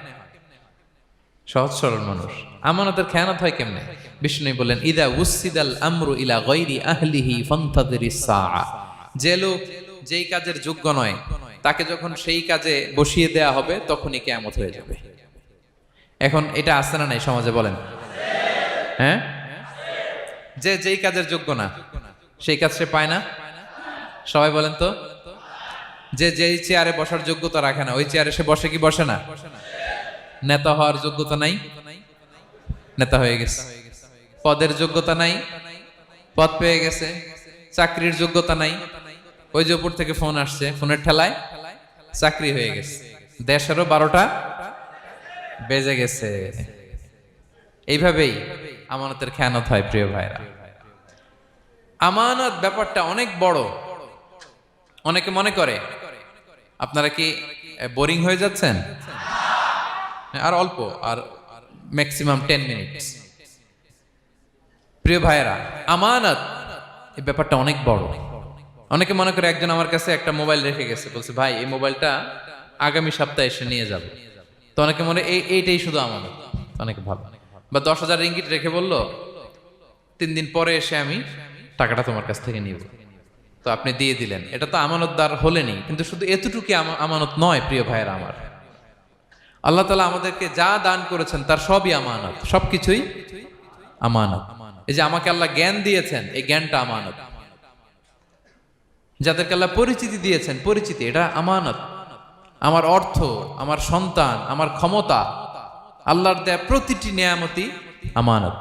সহজ সরল মানুষ, আমানতের খেয়ানত হয় কেমনে? বিষ্ণু বললেন, ইদা উসিদাল আমরু ইলা গায়রি আহলিহি ফান্তাযিরিস সাআ, যে লোক যেই কাজের যোগ্য নয় তাকে যখন সেই কাজে বসিয়ে দেয়া হবে, তখনই কিয়ামত হয়ে যাবে। এখন এটা আছে না নাই সমাজে? বলেন। হ্যাঁ, যে যেই কাজের যোগ্য না সেই কাজ সে পায় না। সবাই বলেন তো, যে যেই চেয়ারে বসার যোগ্যতা রাখে না ওই চেয়ারে সে বসে কি বসে না? নেতা হওয়ার যোগ্যতা নাই, নেতা হয়ে গেছে। পদের যোগ্যতা নাই, পদ পেয়ে গেছে। চাকরির যোগ্যতা নাই, ওই যে উপর থেকে ফোন আসছে, ফোনের ঠেলায় চাকরি হয়ে গেছে। দেশেরও 12টা বেজে গেছে। এইভাবেই আমানতের খেয়ানত হয় প্রিয় ভাইরা। আমানত ব্যাপারটা অনেক বড়। অনেকে মনে করে, আপনারা কি বোরিং হয়ে যাচ্ছেন? আর অল্প, আর ম্যাক্সিমাম 10 মিনিট। প্রিয় ভাইরা, আমানত এই ব্যাপারটা অনেক বড়। অনেকে মনে করে, একজন আমার কাছে একটা মোবাইল রেখে গেছে, বলছে ভাই এই মোবাইলটা আগামী সপ্তাহে এসে নিয়ে যাব। তো অনেকে মনে এইটাই শুধু আমানত, অনেকে ভালো। বা 10,000 রিঙ্গিট রেখে বলল 3 দিন পরে এসে আমি টাকাটা তোমার কাছ থেকে নিব। তো আপনি দিয়ে দিলেন, এটা তো আমানতদার হলেনি। কিন্তু শুধু এতটুকু আমানত নয় প্রিয় ভাইয়েরা আমার। আল্লাহ তাআলা আমাদেরকে যা দান করেছেন তার সবই আমানত, সবকিছুই আমানত। এই যে আমাকে আল্লাহ জ্ঞান দিয়েছেন, এই জ্ঞানটা আমানত। যাদেরকে আল্লাহ পরিচিতি দিয়েছেন, পরিচিতি এটা আমানত। আমার অর্থ, আমার সন্তান, আমার ক্ষমতা, আল্লাহর দেয়া প্রতিটি নিয়ামতই আমানত।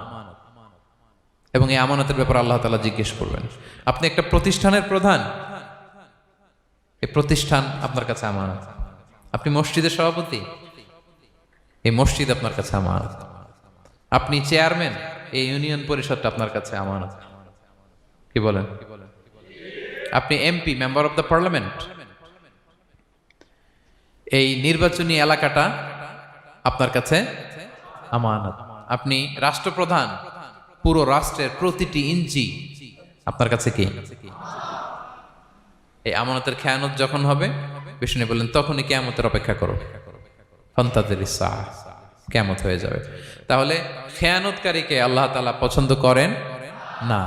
এবং এই আমানতের ব্যাপারে আল্লাহ তাআলা জিজ্ঞেস করবেন। আপনি একটা প্রতিষ্ঠানের প্রধান, এই প্রতিষ্ঠান আপনার কাছে আমানত। আপনি মসজিদের সভাপতি, এই মসজিদ আপনার কাছে আমানত। আপনি চেয়ারম্যান, এই ইউনিয়ন পরিষদটা আপনার কাছে আমানত। কি বলেন? আপনি MP, member of the parliament, এই নির্বাচনী এলাকাটা আপনার কাছে আমানত। আপনি রাষ্ট্রপ্রধান, পুরো রাষ্ট্রের প্রতিটি ইঞ্চি আপনার কাছে কি? এই আমানতের খেয়ানত যখন হবে, বিষ্ণু বললেন তখনই কিয়ামতের অপেক্ষা করো, ফান্তাযির সাআহ, কিয়ামত হয়ে যাবে। তাহলে খেয়ানতকারীকে আল্লাহ তাআলা পছন্দ করেন না,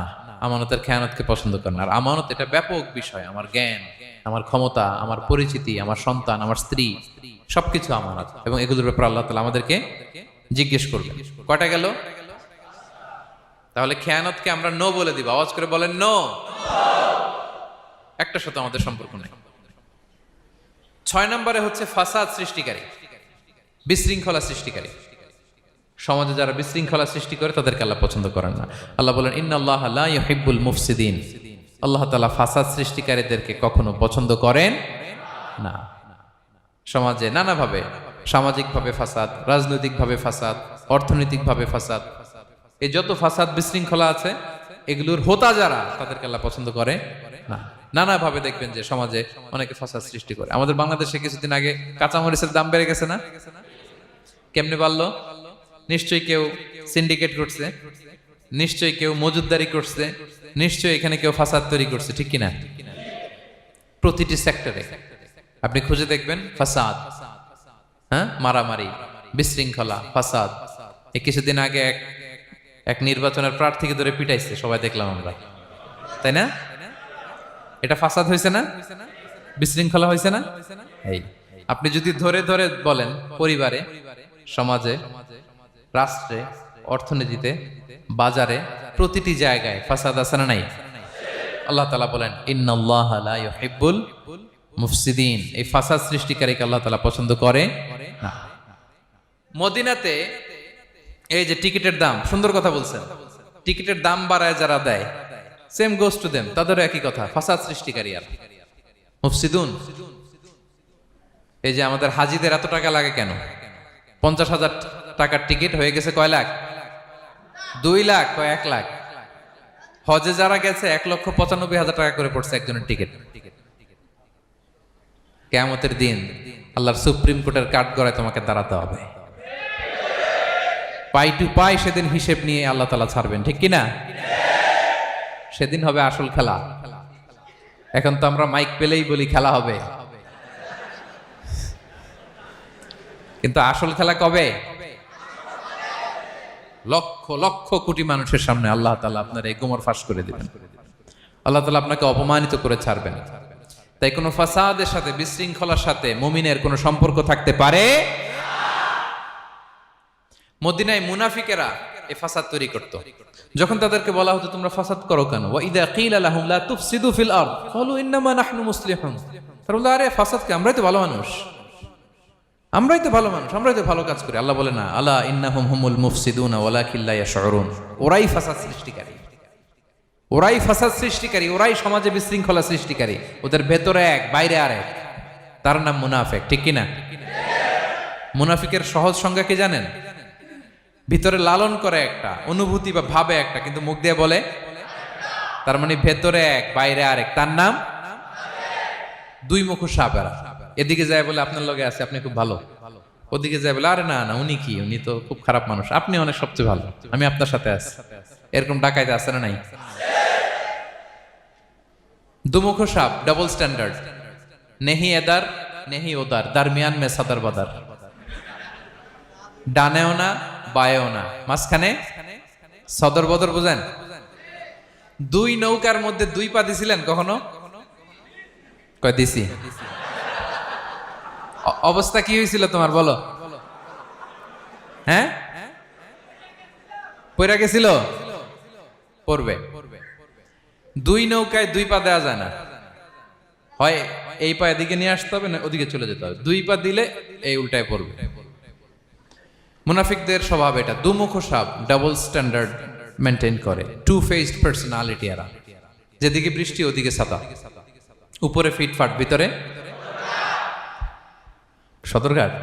আমানতের খেয়ানতকে পছন্দ করেন। আর আমানত এটা ব্যাপক বিষয়। আমার জ্ঞান, আমার ক্ষমতা, আমার পরিচিতি, আমার সন্তান, আমার স্ত্রী, সবকিছু আমানত। এবং এগুলোর ব্যাপারে আল্লাহ তাআলা আমাদেরকে জিজ্ঞেস করবেন। কয়টা গেল? তাহলে খেয়ানতকে আমরা নো বলে দিব। আওয়াজ করে বলেন নো। একটা সাথে আমাদের সম্পর্ক নেই। 6 নম্বরে হচ্ছে ফাসাদ সৃষ্টিকারী, বিশৃঙ্খলা সৃষ্টিকারী। সমাজে যারা বিশৃঙ্খলা সৃষ্টি করে তাদেরকে আল্লাহ পছন্দ করেন না। আল্লাহ বলেন ইন্নাল্লাহা লা ইউহিব্বুল মুফসিদিন। আল্লাহ তাআলা ফাসাদ সৃষ্টিকারীদেরকে কখনো পছন্দ করেন না। সমাজে নানাভাবে, সামাজিকভাবে ফাসাদ, রাজনৈতিকভাবে ফাসাদ, অর্থনৈতিকভাবে ফাসাদ, এই যত ফাসাদ বিশৃঙ্খলা আছে এগুলোর হোতা যারা, তাদেরকে আল্লাহ পছন্দ করে না। নানাভাবে দেখবেন যে সমাজে অনেকে ফাসাদ সৃষ্টি করে। আমাদের বাংলাদেশে কিছুদিন আগে কাঁচামরিচের দাম বেড়ে গেছে না? কেমনে বাড়লো? নিশ্চয়ই কেউ সিন্ডিকেট করছে, নিশ্চয়ই কেউ মজুদদারি করছে, নিশ্চয়ই এখানে কেউ ফাসাদ তৈরি করছে, ঠিক কিনা? প্রতিটি সেক্টরে আপনি খুঁজে দেখবেন ফাসাদ, হ্যাঁ, মারামারি, বিশৃঙ্খলা, ফাসাদ। এই কিছুদিন আগে এক নির্বাচনের প্রার্থীকে ধরে পিটাইছে, সবাই দেখলাম আমরা, তাই না? এটা ফাসাদ হয়েছে না? বিশৃঙ্খলা হয়েছে না? এই আপনি যদি ধরে ধরে বলেন, পরিবারে, সমাজে, রাষ্ট্রে, অর্থনীতিতে, বাজারে, প্রতিটি জায়গায় ফাসাদ আছে না নাই? আল্লাহ তাআলা বলেন ইন্নাল্লাহা লা ইউহিব্বুল মুফসিদিন। এই ফাসাদ সৃষ্টিকারীকে আল্লাহ তাআলা পছন্দ করে না। মদিনাতে এই যে টিকিটের দাম, সুন্দর কথা বলছেন, টিকিটের দাম বাড়ায় যারা দেয়, সেম গোস টু দেম, তাদেরও একই কথা, ফাসাদ সৃষ্টিকারী আর মুফসিদুন। এই যে আমাদের হাজিদের এত টাকা লাগে কেন? 50,000 টাকার টিকিট হয়ে গেছে কয় লাখ? 2 লাখ, কয় 1 লাখ। হজে যারা গেছে 1,95,000 টাকা করে পড়ছে একজনের টিকিট। কিয়ামতের দিন আল্লাহর সুপ্রিম কোর্টের কাঠগড়ায় তোমাকে দাঁড়াতে হবে, পাই টু পাই। সেদিন হিসেব নিয়ে আল্লাহ তাআলা ছাড়বেন, ঠিক কিনা? সেদিন হবে আসল খেলা। এখন তো আমরা মাইক পেলেই বলি খেলা হবে, কিন্তু আসল খেলা কবে? লক্ষ লক্ষ কোটি মানুষের সামনে আল্লাহ তাআলা আপনার এই গোমর ফাঁস করে দিবেন। আল্লাহ তাআলা আপনাকে অপমানিত করে ছাড়বেন। তাই কোনো ফাসাদের সাথে, বিশৃঙ্খলার সাথে মুমিনের কোনো সম্পর্ক থাকতে পারে। মদিনায় মুনাফিকেরা এই ফাসাদ তৈরি করত। যখন তাদেরকে বলা হতো তোমরা ফাসাদ করো কেন, ওয়া ইযা কিলা লাহুম লা তুফসিদু ফিল আরদ ক্বালু ইন্নামা নাহনু মুসলিহুন, তারা বলল আরে ফাসাদ কে, আমরাই তো ভালো মানুষ, আমরাই তো ভালো মানুষ, আমরাই তো ভালো কাজ করি। আল্লাহ বলে না, আলা ইন্নাহুম হুমুল মুফসিদুনা ওয়ালাকিন লা ইয়াশউরুন, ওরাই ফাসাদ সৃষ্টিকারী, ওরাই ফাসাদ সৃষ্টিকারী, ওরাই সমাজে বিশৃঙ্খলা সৃষ্টিকারী। ওদের ভেতরে এক বাইরে আরেক, তার নাম মুনাফিক, ঠিক কিনা? মুনাফিকের সহজ সংজ্ঞা কি জানেন? ভিতরে লালন করে একটা অনুভূতি বা ভাবে একটা, কিন্তু মুখ দিয়ে বলে, তার মানে ভেতরে এক বাইরে আরেক, তার নাম দুই মুখো সাপেরা। এদিকে যায় বলে আপনার লগে আছে, আপনি খুব ভালো, ওদিকে যায় বলে আরে না না উনি কি, উনি তো খুব খারাপ মানুষ, আপনি অনেক সবচেয়ে ভালো, আমি আপনার সাথে আছি। এরকম ডাকাইতে আছে না নাই? দুমুখো সাপ, ডাবল স্ট্যান্ডার্ড, নেহি এদার নেহি ওদার, দারমিয়ান মে সাদার বাদার, ডানেও না বায়েও না, মাঝখানে সদর বদর, বুঝেন? দুই নৌকার মধ্যে দুই পা দিছিলেন কখনো? কয় দিছি। অবস্থা কি হয়েছিল তোমার বলো? হ্যাঁ, পড়ে গেছিল, পড়বে। দুই নৌকায় দুই পা দেওয়া যায় না, হয় এই পা এদিকে নিয়ে আসতে হবে না ওদিকে চলে যেতে হবে, দুই পা দিলে এই উল্টায় পড়বে। মুনাফিকদের স্বভাব এটা, দুমুখো সাপ, ডাবল স্ট্যান্ডার্ড মেনটেন করে, টু ফেসড পার্সোনালিটি এরা। যেদিকে বৃষ্টি ওদিকে ছাতা, উপরে ফিটফাট ভিতরে সদরঘাট।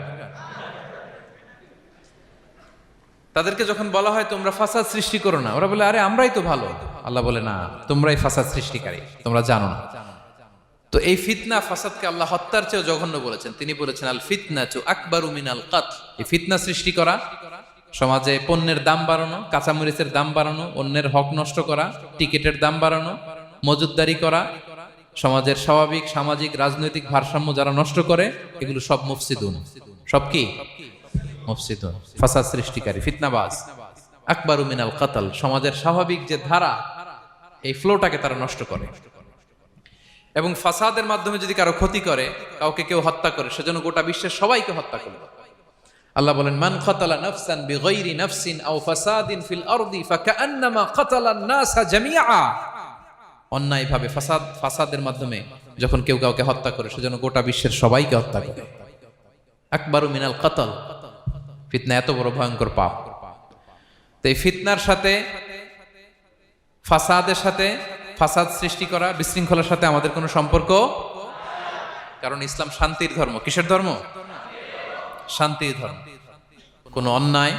তাদেরকে যখন বলা হয় তোমরা ফাসাদ সৃষ্টি করো না, ওরা বলে আরে আমরাই তো ভালো। আল্লাহ বলে না, তোমরাই ফাসাদ সৃষ্টিকারী, তোমরা জানো না। তো এই ফিতনা ফাসাদকে আল্লাহ হত্যার চেয়েও জঘন্য বলেছেন। তিনি বলেছেন আল ফিতনাতু আকবারু মিনাল কাতল। এই ফিতনা সৃষ্টি করা, সমাজে পণ্যের দাম বাড়ানো, কাঁচামরিচের দাম বাড়ানো, অন্যের হক নষ্ট করা, টিকিটের দাম বাড়ানো, মজুদদারি করা, সমাজের স্বাভাবিক সামাজিক রাজনৈতিক ভারসাম্য যারা নষ্ট করে, এগুলো সব মুফসিদুন। সব কি? মুফসিদুন, ফাসাদ সৃষ্টিকারী, ফিতনাবাজ। আকবারু মিনাল কাতল, সমাজের স্বাভাবিক যে ধারা, এই ফ্লোটাকে তারা নষ্ট করে। এবং ফাসাদের মাধ্যমে যদি কারো ক্ষতি করে, কাউকে কেউ হত্যা করে, সেজন্য গোটা বিশ্বের সবাইকে হত্যা করবে। আল্লাহ বলেন মান কাতালা নাফসান বিগাইরি নাফসিন আও ফাসাদিন ফিল আরদি ফাকান্নামা কাতালান নাসা জামিআ। অন্যায়ভাবে ফাসাদের মাধ্যমে যখন কেউ কাউকে হত্যা করে, সেজন্য গোটা বিশ্বের সবাইকে হত্যা করে। আকবারু মিনাল কাতল, ফিতনা এত বড় ভয়ঙ্কর পাপ। তো এই ফিতনার সাথে, ফাসাদের সাথে, ফাসাদ সৃষ্টি করা, বিশৃঙ্খলার সাথে আমাদের কোনো সম্পর্ক, কারণ ইসলাম শান্তির ধর্ম। কিসের ধর্ম? শান্তির ধর্ম। কোনো অন্যায়,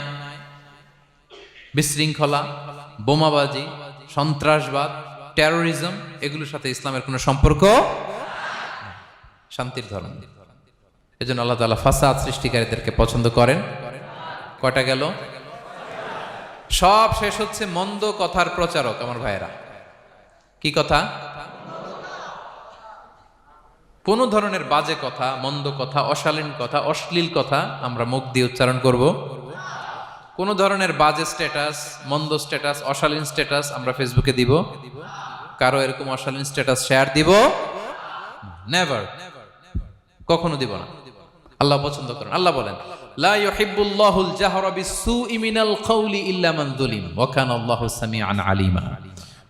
বিশৃঙ্খলা, বোমাবাজি, সন্ত্রাসবাদ, টেরোরিজম, এগুলোর সাথে ইসলামের কোনো সম্পর্ক, শান্তির ধর্ম। এজন্য আল্লাহ তাআলা ফাসাদ সৃষ্টিকারীদেরকে পছন্দ করেন। কয়টা গেল? সব শেষ হচ্ছে মন্দ কথার প্রচারক। আমার ভাইয়েরা, কি কথা? কোন ধরনের বাজে কথা, মন্দ কথা, অশালীন কথা, অশ্লীল কথা আমরা মুখ দিয়ে উচ্চারণ করব। কোন ধরনের বাজে স্ট্যাটাস, মন্দ স্ট্যাটাস, অশালীন স্ট্যাটাস আমরা ফেসবুকে দিব? কারো এরকম অশালীন স্ট্যাটাস শেয়ার দিব? নেভার, কখনো দিব না। আল্লাহ পছন্দ করেন। আল্লাহ বলেন লা ইউহিব্বুল্লাহুল জাহরা বিসসুই মিনাল কাওলি ইল্লা মান যুলিম ওয়া কানা আল্লাহু সামিআন আলিমা।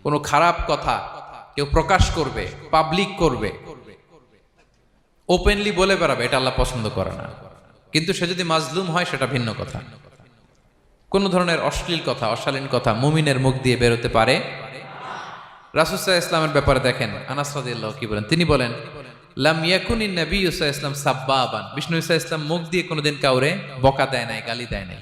কোন খারাপ কথা কেউ প্রকাশ করবে, পাবলিক করবে, ওপেনলি বলে বেড়াবে, এটা আল্লাহ পছন্দ করে না। কিন্তু সে যদি মাজলুম হয় সেটা ভিন্ন কথা। কোন ধরনের অশ্লীল কথা, অশালীন কথা মুমিনের মুখ দিয়ে বেরোতে পারে। রাসূল সাল্লাল্লাহু আলাইহি ওয়াসাল্লামের ব্যাপারে দেখেন, আনাস রাদিয়াল্লাহু কি বলেন? তিনি বলেন লাম ইয়াকুনিন নবিয়্যু সাল্লাল্লাহু আলাইহি ওয়াসাল্লাম সাব্বাবান। বিষ্ণু সাল্লাল্লাহু আলাইহি ওয়াসাল্লাম মুখ দিয়ে কোনোদিন কাউরে বকা দেয় নাই, গালি দেয় নাই।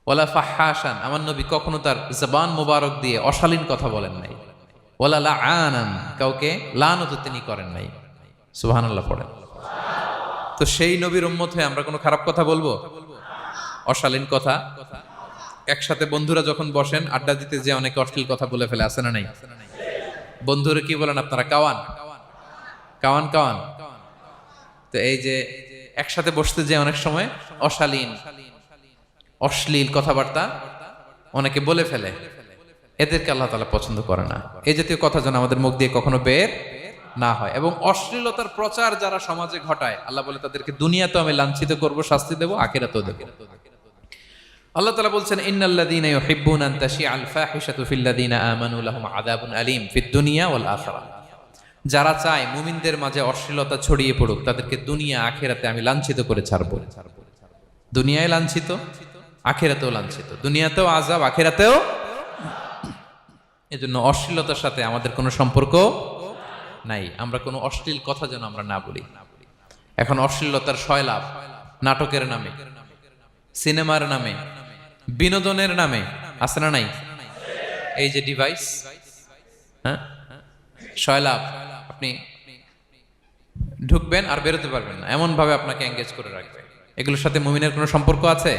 ওয়ালা ফাহাশান, আমার নবী কখনো তার জবান মোবারক দিয়ে অশালীন কথা বলেন নাই। ওয়ালা লাআনান, কাউকে লানত তিনি করেন নাই। সুবহানাল্লাহ পড়েন। তো সেই নবীর উম্মত হয়ে আমরা কোনো খারাপ কথা বলবো? অশালীন কথা? একসাথে বন্ধুরা যখন বসেন আড্ডা দিতে, যে অনেকে অশ্লীল কথা বলে ফেলে, আছে না নাই? বন্ধুরা কি বলেন আপনারা? Cowan Cowan Cowan. তো এই যে একসাথে বসতে যে অনেক সময় অশালীন, অশ্লীল কথাবার্তা অনেকে বলে ফেলে, এদেরকে আল্লাহ তাআলা পছন্দ করে না। এই জাতীয় কথা যেন আমাদের মুখ দিয়ে কখনো বের না হয়। এবং অশ্লীলতার প্রচার যারা সমাজে ঘটায়, আল্লাহ বলে তাদেরকে দুনিয়াতেও আমি লাঞ্ছিত করব, শাস্তি দেব, আখিরাতেও দেব। আল্লাহ তাআলা বলছেন ইন্নাল্লাযীনা ইউহিব্বুনা আন তাশিআল ফাহিশাতু ফিল্লাযীনা আমানু লাহুম আযাবুন আলীম ফিদ দুনিয়া ওয়াল আখিরাহ। যারা চায় মুমিনদের মাঝে অশ্লীলতা ছড়িয়ে পড়ুক তাদেরকে দুনিয়া আখিরাতে আমি লাঞ্ছিত করে ছাড়বো। দুনিয়ায় লাঞ্ছিত, আখিরাতেও লাঞ্ছিত, দুনিয়াতেও আযাব, আখিরাতেও। এজন্য অশ্লীলতার সাথে আমাদের কোনো সম্পর্ক নাই। আমরা কোনো অশ্লীল কথা যেন আমরা না বলি। এখন অশ্লীলতার সয়লাভ নাটকের নামে, সিনেমার নামে, বিনোদনের নামে আছে না নাই? এই যে ডিভাইস, হ্যাঁ, সয়লাভ, আপনি ঢুকবেন আর বেরোতে পারবেন না, এমন ভাবে আপনাকে এঙ্গেজ করে রাখবে। এগুলোর সাথে মুমিনের কোনো সম্পর্ক আছে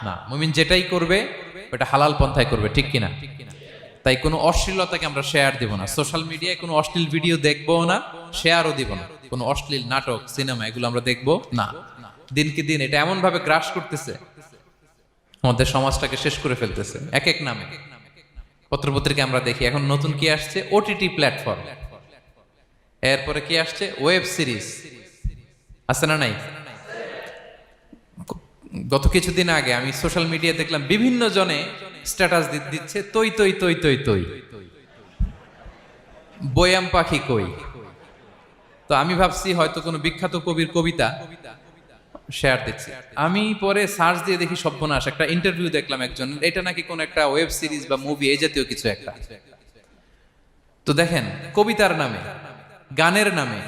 না। মুমিন যেটাই করবে ওটা হালাল পন্থায় করবে, ঠিক কিনা? তাই কোনো অশ্লীলতাকে আমরা শেয়ার দিব না। সোশ্যাল মিডিয়ায় কোনো অশ্লীল ভিডিও দেখবো না, শেয়ারও দিব না। কোনো অশ্লীল নাটক, সিনেমা এগুলো আমরা দেখবো না। দিনকে দিন এটা এমন ভাবে গ্রাস করতেছে, আমাদের সমাজটাকে শেষ করে ফেলতেছে এক এক নামে। পত্রপত্রিকা আমরা দেখি এখন নতুন কি আসছে, ওটিটি প্ল্যাটফর্ম। এরপরে কি আসছে, ওয়েব সিরিজ। আছে না নাই? গত কিছুদিন আগে আমি সোশ্যাল মিডিয়া দেখলাম বিভিন্ন জনে স্ট্যাটাস দিচ্ছে, তৈ তৈ তৈ তৈ তৈ, বয়াম পাখি কই। তো আমি ভাবছি হয়তো কোনো বিখ্যাত কবির কবিতা শেয়ার দিচ্ছে। আমি পরে সার্চ দিয়ে দেখি সর্বনাশ, একটা ইন্টারভিউ দেখলাম একজন, এটা নাকি কোন একটা ওয়েব সিরিজ বা মুভি এই জাতীয় কিছু একটা। তো দেখেন, কবিতার নামে, গানের নামে,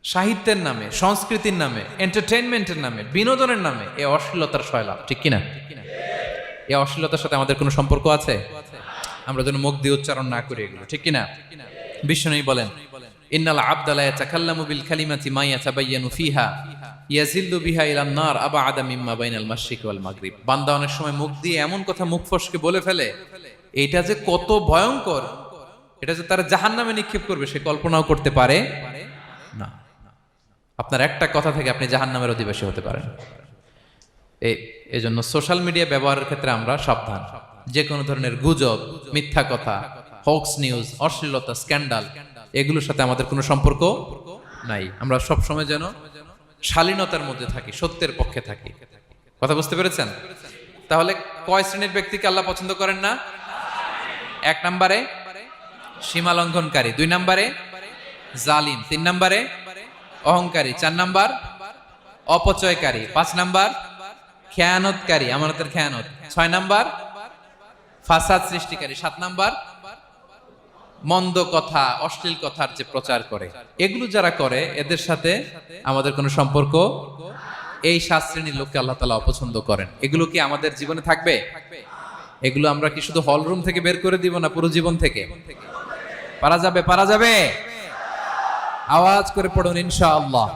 সাহিত্যের নামে, সংস্কৃতির নামে, এন্টারটেইনমেন্টের নামে, বিনোদনের নামে এই অশ্লীলতার সয়লাভ, ঠিক কিনা? এই অশ্লীলতার সাথে আমাদের কোনো সম্পর্ক আছে? আমরা যেন মুখ দিয়ে উচ্চারণ না করি এগুলো, ঠিক কিনা? বিষ্ণুই বলেন ইন্নাল আবদা লা ইয়াতাকাল্লামু বিল কালিমাতি মা ইয়াতাবায়ানু ফিহা ইয়াজিল্লু বিহা ইলান নার আবআদা মিম্মা বাইনাল মাশরিকি ওয়াল মাগরিব। বান্দা অনেক সময় মুখ দিয়ে এমন কথা মুখ ফসকে বলে ফেলে, এটা যে কত ভয়ঙ্কর, এটা যে তারা জাহান্নামে নিক্ষেপ করবে সে কল্পনাও করতে পারে না। আপনার একটা কথা থেকে আপনি জাহান্নামের অধিবাসী হতে পারেন। এই জন্য সোশ্যাল মিডিয়া ব্যবহারের ক্ষেত্রে আমরা সাবধান। যে কোনো ধরনের গুজব, মিথ্যা কথা, হক্স নিউজ, অশ্লীলতা, স্ক্যান্ডাল এগুলোর সাথে আমাদের কোনো সম্পর্ক নাই। আমরা সব সময় যেন শালীনতার মধ্যে থাকি, সত্যের পক্ষে থাকি। কথা বুঝতে পেরেছেন? তাহলে কয় শ্রেণীর ব্যক্তিকে আল্লাহ পছন্দ করেন না? এক নম্বরে সীমা লঙ্ঘনকারী, 2 নম্বরে জালিম, 3 নম্বরে অহংকারী, 4 নম্বর অপচয়কারী, 5 নম্বর খেয়ানতকারী, আমানতের খেয়ানত, 6 নম্বর ফাসাদ সৃষ্টিকারী, 7 নম্বর মন্দ কথা, অশ্লীল কথার যে প্রচার করে। এগুলো যারা করে এদের সাথে আমাদের কোনো সম্পর্ক, এই 7 শ্রেণীর লোককে আল্লাহ তাআলা অপছন্দ করেন। এগুলো কি আমাদের জীবনে থাকবে? এগুলো আমরা কি শুধু হল রুম থেকে বের করে দিব না পুরো জীবন থেকে? পারা যাবে? পারা যাবে? আওয়াজ করে পড়ুন ইনশাআল্লাহ।